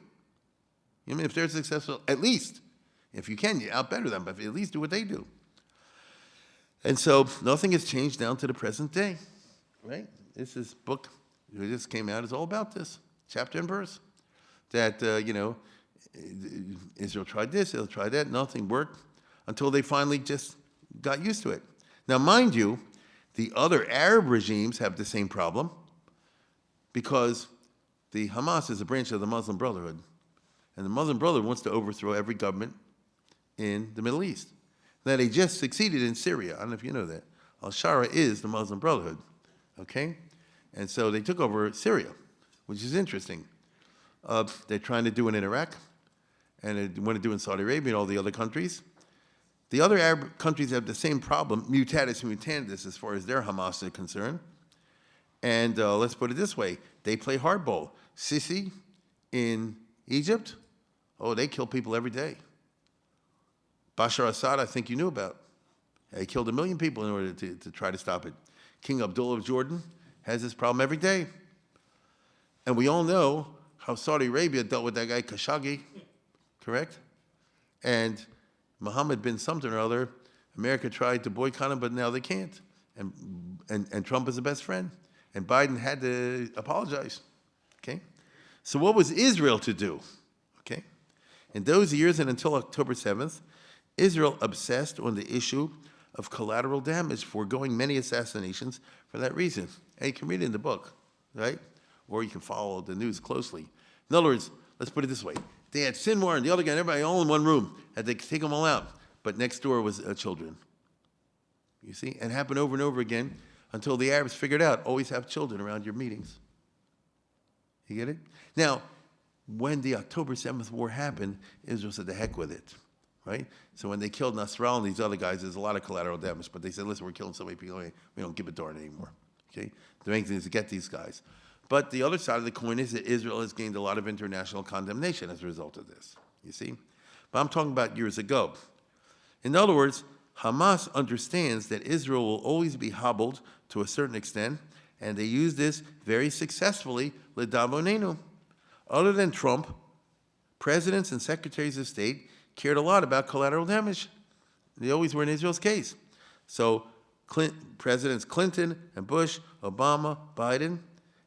what I mean? If they're successful, at least. If you can, you outbetter them, but at least do what they do. And so nothing has changed down to the present day, right? This book that just came out is all about this, chapter and verse. That, Israel tried this, Israel tried that, nothing worked. until they finally just got used to it. Now, mind you, the other Arab regimes have the same problem because the Hamas is a branch of the Muslim Brotherhood. And the Muslim Brotherhood wants to overthrow every government in the Middle East. Now, they just succeeded in Syria. I don't know if you know that. Al-Shara is the Muslim Brotherhood, okay? And so they took over Syria, which is interesting. They're trying to do it in Iraq, and they want to do it in Saudi Arabia and all the other countries. The other Arab countries have the same problem, mutatis mutandis, as far as their Hamas is concerned. And let's put it this way. They play hardball. Sisi in Egypt, oh, they kill people every day. Bashar Assad, I think you knew about. He killed 1 million people in order to try to stop it. King Abdullah of Jordan has this problem every day. And we all know how Saudi Arabia dealt with that guy Khashoggi, correct? And Mohammed bin something or other, America tried to boycott him, but now they can't. And Trump is the best friend. And Biden had to apologize, okay? So what was Israel to do, okay? In those years and until October 7th, Israel obsessed on the issue of collateral damage, foregoing many assassinations for that reason. And you can read it in the book, right? Or you can follow the news closely. In other words, let's put it this way. They had Sinwar and the other guy, and everybody all in one room. Had to take them all out. But next door was children. You see? And it happened over and over again until the Arabs figured out, always have children around your meetings. You get it? Now, when the October 7th war happened, Israel said, the heck with it, right? So when they killed Nasrallah and these other guys, there's a lot of collateral damage. But they said, listen, we're killing so many people, we don't give a darn anymore, okay? The main thing is to get these guys. But the other side of the coin is that Israel has gained a lot of international condemnation as a result of this, you see? But I'm talking about years ago. In other words, Hamas understands that Israel will always be hobbled to a certain extent, and they use this very successfully, l'davonenu. Other than Trump, presidents and secretaries of state cared a lot about collateral damage. They always were in Israel's case. So Presidents Clinton and Bush, Obama, Biden,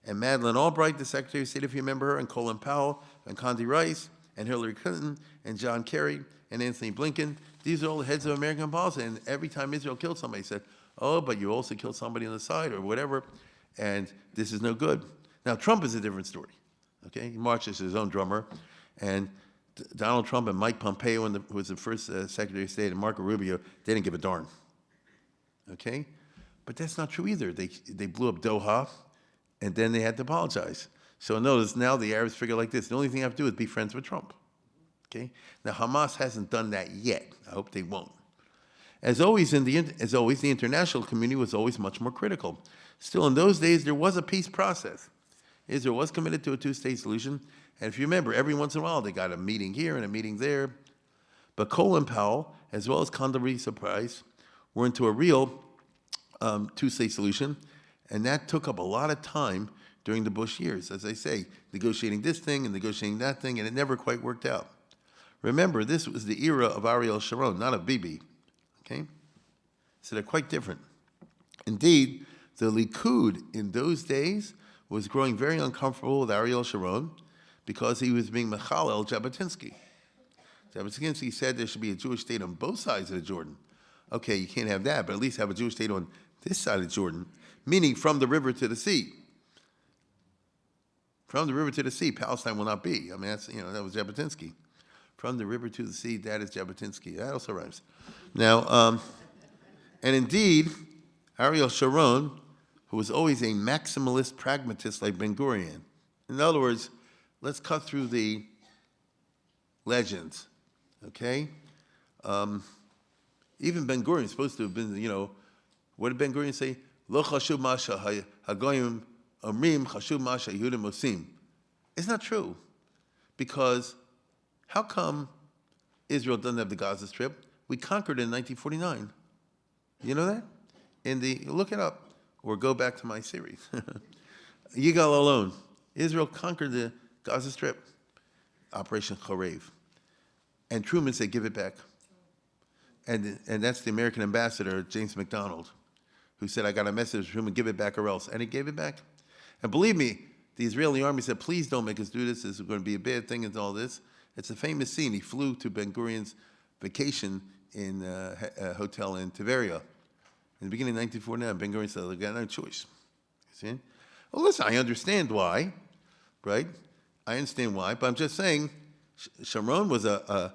and Madeleine Albright, the Secretary of State, if you remember her, and Colin Powell, and Condi Rice, and Hillary Clinton, and John Kerry, and Anthony Blinken. These are all the heads of American policy. And every time Israel killed somebody, said, oh, but you also killed somebody on the side or whatever, and this is no good. Now, Trump is a different story, okay? He marches his own drummer, and Donald Trump and Mike Pompeo, who was the first Secretary of State, and Marco Rubio, they didn't give a darn, okay? But that's not true either. They blew up Doha, and then they had to apologize. So notice now the Arabs figure like this. The only thing I have to do is be friends with Trump. Okay? Now Hamas hasn't done that yet. I hope they won't. As always, the international community was always much more critical. Still, in those days, there was a peace process. Israel was committed to a two-state solution. And if you remember, every once in a while, they got a meeting here and a meeting there. But Colin Powell, as well as Condoleezza Rice, were into a real two-state solution. And that took up a lot of time during the Bush years, as I say, negotiating this thing and negotiating that thing, and it never quite worked out. Remember, this was the era of Ariel Sharon, not of Bibi, okay? So they're quite different. Indeed, the Likud in those days was growing very uncomfortable with Ariel Sharon because he was being Mechalel Jabotinsky. Jabotinsky said there should be a Jewish state on both sides of the Jordan. Okay, you can't have that, but at least have a Jewish state on this side of Jordan, meaning from the river to the sea. From the river to the sea, Palestine will not be. I mean, that's, that was Jabotinsky. From the river to the sea, that is Jabotinsky. That also rhymes. Now, and indeed, Ariel Sharon, who was always a maximalist pragmatist like Ben-Gurion. In other words, let's cut through the legends, okay? Even Ben-Gurion is supposed to have been, what did Ben-Gurion say? Lo chashuv masha hagoyim omrim chashuv masha Yehudim osim. It's not true, because how come Israel doesn't have the Gaza Strip? We conquered it in 1949. You know that? Look it up, or go back to my series. Yigal Alon. Israel conquered the Gaza Strip, Operation Chorev. And Truman said, give it back. And that's the American ambassador, James McDonald, who said, I got a message from Truman, give it back or else. And he gave it back. And believe me, the Israeli army said, please don't make us do this. This is going to be a bad thing and all this. It's a famous scene. He flew to Ben-Gurion's vacation in a hotel in Tveria. In the beginning of 1949, Ben-Gurion said, "I got no choice." You see? Well, listen, I understand why, right? I understand why, but I'm just saying, Sharon was a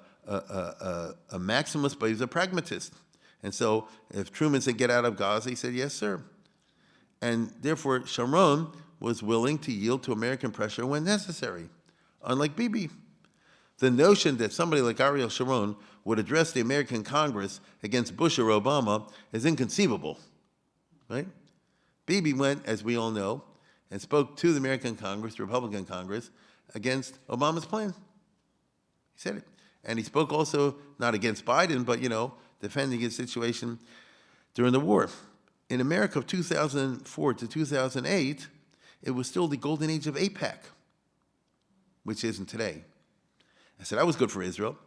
maximalist, but he was a pragmatist. And so, if Truman said, "Get out of Gaza," he said, "Yes, sir." And therefore, Sharon was willing to yield to American pressure when necessary, unlike Bibi. The notion that somebody like Ariel Sharon would address the American Congress against Bush or Obama is inconceivable, right? Bibi went, as we all know, and spoke to the American Congress, the Republican Congress, against Obama's plan. He said it. And he spoke also not against Biden, but, defending his situation during the war. In America of 2004 to 2008, it was still the golden age of AIPAC, which isn't today. I said, that was good for Israel.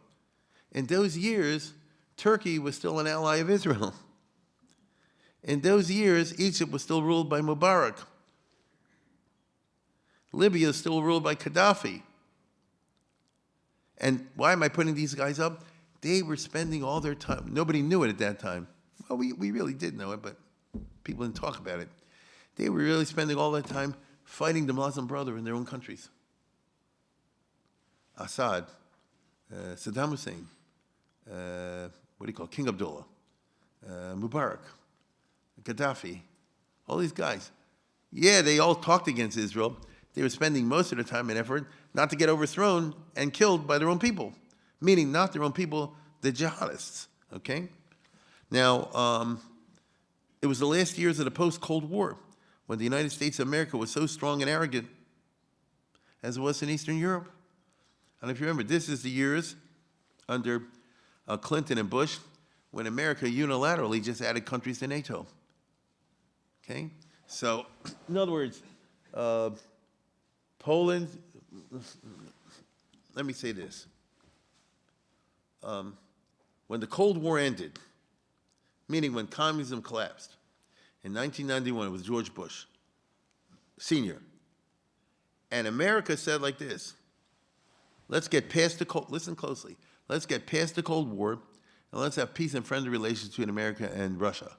In those years, Turkey was still an ally of Israel. In those years, Egypt was still ruled by Mubarak. Libya is still ruled by Gaddafi. And why am I putting these guys up? They were spending all their time. Nobody knew it at that time. Well, we really did know it, but people didn't talk about it. They were really spending all their time fighting the Muslim Brotherhood in their own countries. Assad, Saddam Hussein, King Abdullah, Mubarak, Gaddafi, all these guys. Yeah, they all talked against Israel. They were spending most of their time and effort not to get overthrown and killed by their own people, meaning not their own people, the jihadists, okay? Now, it was the last years of the post-Cold War when the United States of America was so strong and arrogant as it was in Eastern Europe. And if you remember, this is the years under Clinton and Bush when America unilaterally just added countries to NATO. Okay? So, in other words, Poland, let me say this. When the Cold War ended, meaning when communism collapsed, in 1991, it was George Bush, Sr. And America said like this, let's get past the Cold, listen closely, let's get past the Cold War, and let's have peace and friendly relations between America and Russia.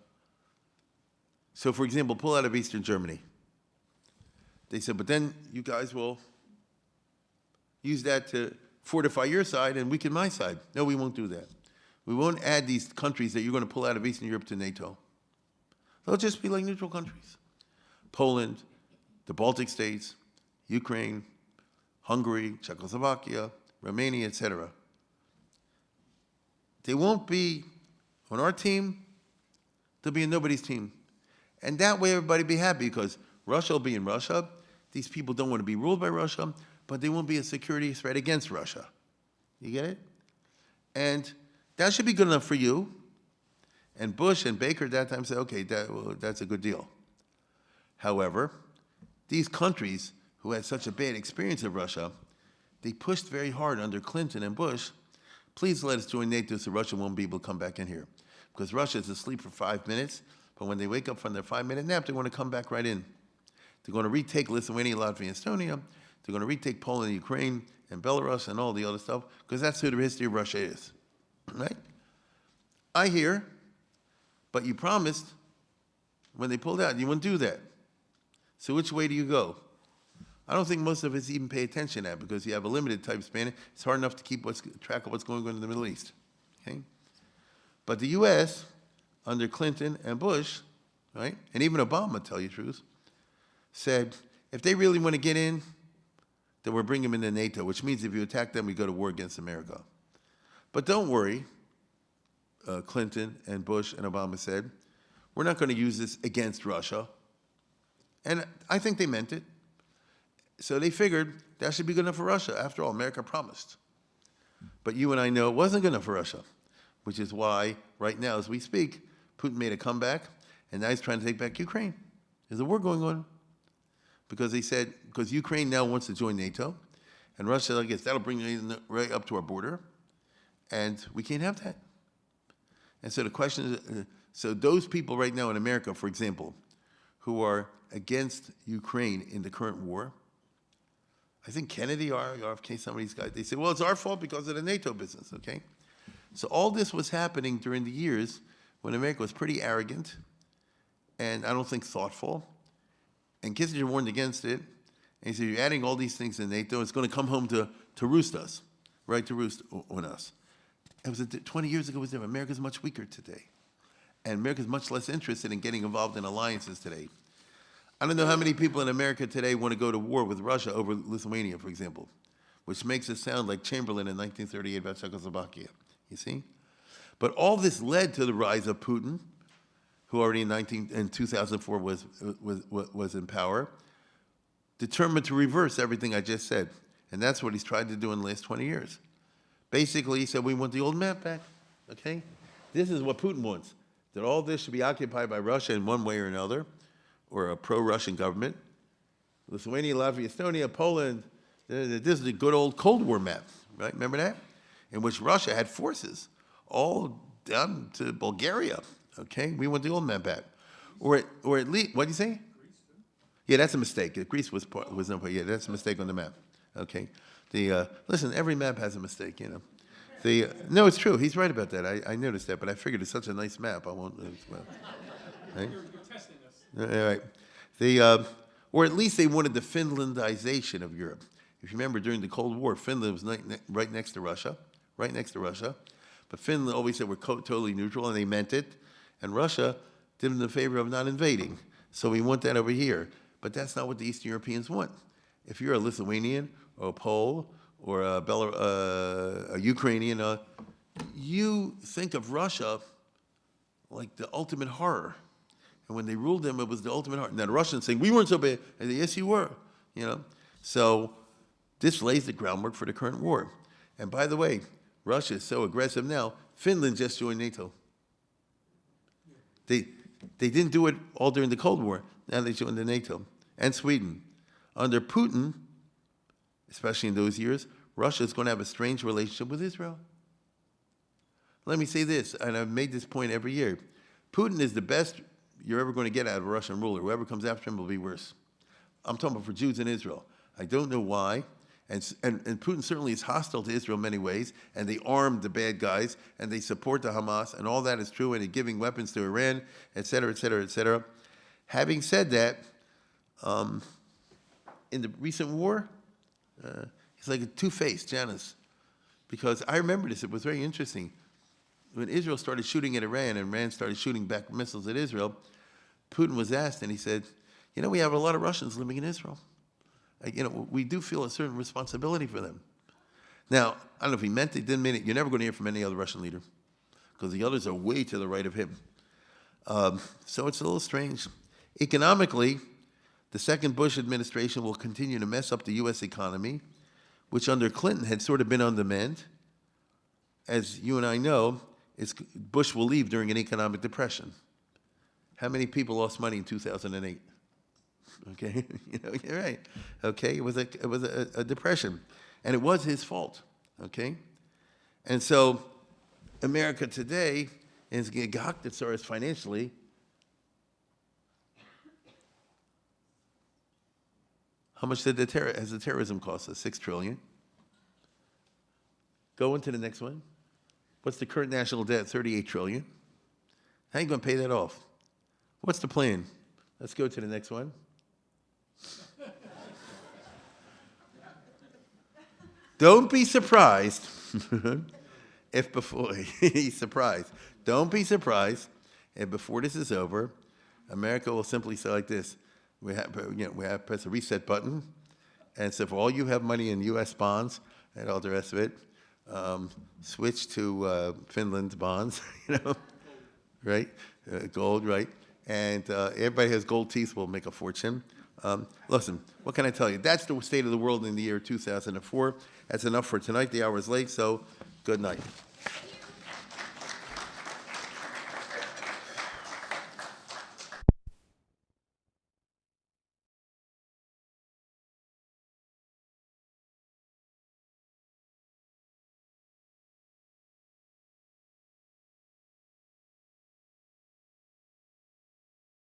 So, for example, pull out of Eastern Germany. They said, but then you guys will use that to fortify your side and weaken my side. No, we won't do that. We won't add these countries that you're going to pull out of Eastern Europe to NATO. They'll just be like neutral countries. Poland, the Baltic states, Ukraine, Hungary, Czechoslovakia, Romania, etc. They won't be on our team. They'll be in nobody's team. And that way everybody will be happy because Russia will be in Russia. These people don't want to be ruled by Russia, but they won't be a security threat against Russia. You get it? And that should be good enough for you. And Bush and Baker at that time said, okay, that's a good deal. However, these countries who had such a bad experience of Russia, they pushed very hard under Clinton and Bush, please let us join NATO so Russia won't be able to come back in here. Because Russia is asleep for 5 minutes, but when they wake up from their 5-minute nap, they want to come back right in. They're going to retake Lithuania, Latvia, and Estonia. They're going to retake Poland, Ukraine, and Belarus, and all the other stuff, because that's who the history of Russia is, right? I hear, but you promised when they pulled out, you wouldn't do that. So which way do you go? I don't think most of us even pay attention to that because you have a limited time span. It's hard enough to keep track of what's going on in the Middle East, okay? But the U.S., under Clinton and Bush, right, and even Obama, to tell you the truth, said, if they really want to get in, then we'll bring them into NATO, which means if you attack them, we go to war against America. But don't worry, Clinton and Bush and Obama said, we're not going to use this against Russia. And I think they meant it. So they figured that should be good enough for Russia. After all, America promised. But you and I know it wasn't good enough for Russia, which is why right now, as we speak, Putin made a comeback, and now he's trying to take back Ukraine. There's a war going on. Because they said, because Ukraine now wants to join NATO, and Russia, I guess, that'll bring it right up to our border, and we can't have that. And so the question is, so those people right now in America, for example, who are against Ukraine in the current war, I think Kennedy, RFK, some of these guys, they say, well, it's our fault because of the NATO business, okay? So all this was happening during the years when America was pretty arrogant and I don't think thoughtful. And Kissinger warned against it. And he said, you're adding all these things to NATO, it's going to come home to roost us, right, to roost on us. It was 20 years ago, it was different. America's much weaker today. And America's much less interested in getting involved in alliances today. I don't know how many people in America today want to go to war with Russia over Lithuania, for example, which makes it sound like Chamberlain in 1938 about Czechoslovakia, you see? But all this led to the rise of Putin, who already in 2004 was in power, determined to reverse everything I just said. And that's what he's tried to do in the last 20 years. Basically, he said, we want the old map back, okay? This is what Putin wants, that all this should be occupied by Russia in one way or another, or a pro-Russian government. Lithuania, Latvia, Estonia, Poland, this is the good old Cold War map, right? Remember that? In which Russia had forces all down to Bulgaria, okay? We want the old map back. Or at least, what do you say? Yeah, that's a mistake. Greece was no part. Yeah, that's a mistake on the map. Okay. Listen, every map has a mistake, you know. No, it's true. He's right about that. I noticed that, but I figured it's such a nice map. I won't. Well, right? You're testing us. All right. Or at least they wanted the Finlandization of Europe. If you remember, during the Cold War, Finland was right next to Russia, right next to Russia. But Finland always said we're totally neutral, and they meant it. And Russia did them the favor of not invading. So we want that over here. But that's not what the Eastern Europeans want. If you're a Lithuanian or a Pole or a Ukrainian, you think of Russia like the ultimate horror. And when they ruled them, it was the ultimate horror. Now the Russians saying, we weren't so bad. And they, yes, you were. You know. So this lays the groundwork for the current war. And by the way, Russia is so aggressive now, Finland just joined NATO. They didn't do it all during the Cold War. Now they joined the NATO. And Sweden. Under Putin, especially in those years, Russia is going to have a strange relationship with Israel. Let me say this, and I've made this point every year. Putin is the best you're ever going to get out of a Russian ruler. Whoever comes after him will be worse. I'm talking about for Jews in Israel. I don't know why. And Putin certainly is hostile to Israel in many ways, and they arm the bad guys, and they support the Hamas, and all that is true, and they're giving weapons to Iran, et cetera, et cetera, et cetera. Having said that, in the recent war, he's like a two-faced Janus. Because I remember this, it was very interesting. When Israel started shooting at Iran and Iran started shooting back missiles at Israel, Putin was asked and he said, you know, we have a lot of Russians living in Israel. You know, we do feel a certain responsibility for them. Now, I don't know if he meant it, didn't mean it. You're never going to hear from any other Russian leader because the others are way to the right of him. So it's a little strange. Economically, the second Bush administration will continue to mess up the U.S. economy, which under Clinton had sort of been on the mend. As you and I know, Bush will leave during an economic depression. How many people lost money in 2008? Okay, you know, you're right. Okay, it was a depression, and it was his fault. Okay, and so America today is gehacked as far as financially. How much has the terrorism cost us? $6 trillion. Go into the next one. What's the current national debt? $38 trillion. How are you going to pay that off? What's the plan? Let's go to the next one. Don't be surprised if before he's surprised. Don't be surprised if before this is over, America will simply say like this: we have press a reset button, and so for all you have money in U.S. bonds and all the rest of it, switch to Finland bonds, you know, right? Gold, right? And everybody has gold teeth will make a fortune. Listen, what can I tell you? That's the state of the world in the year 2004. That's enough for tonight. The hour is late, so good night.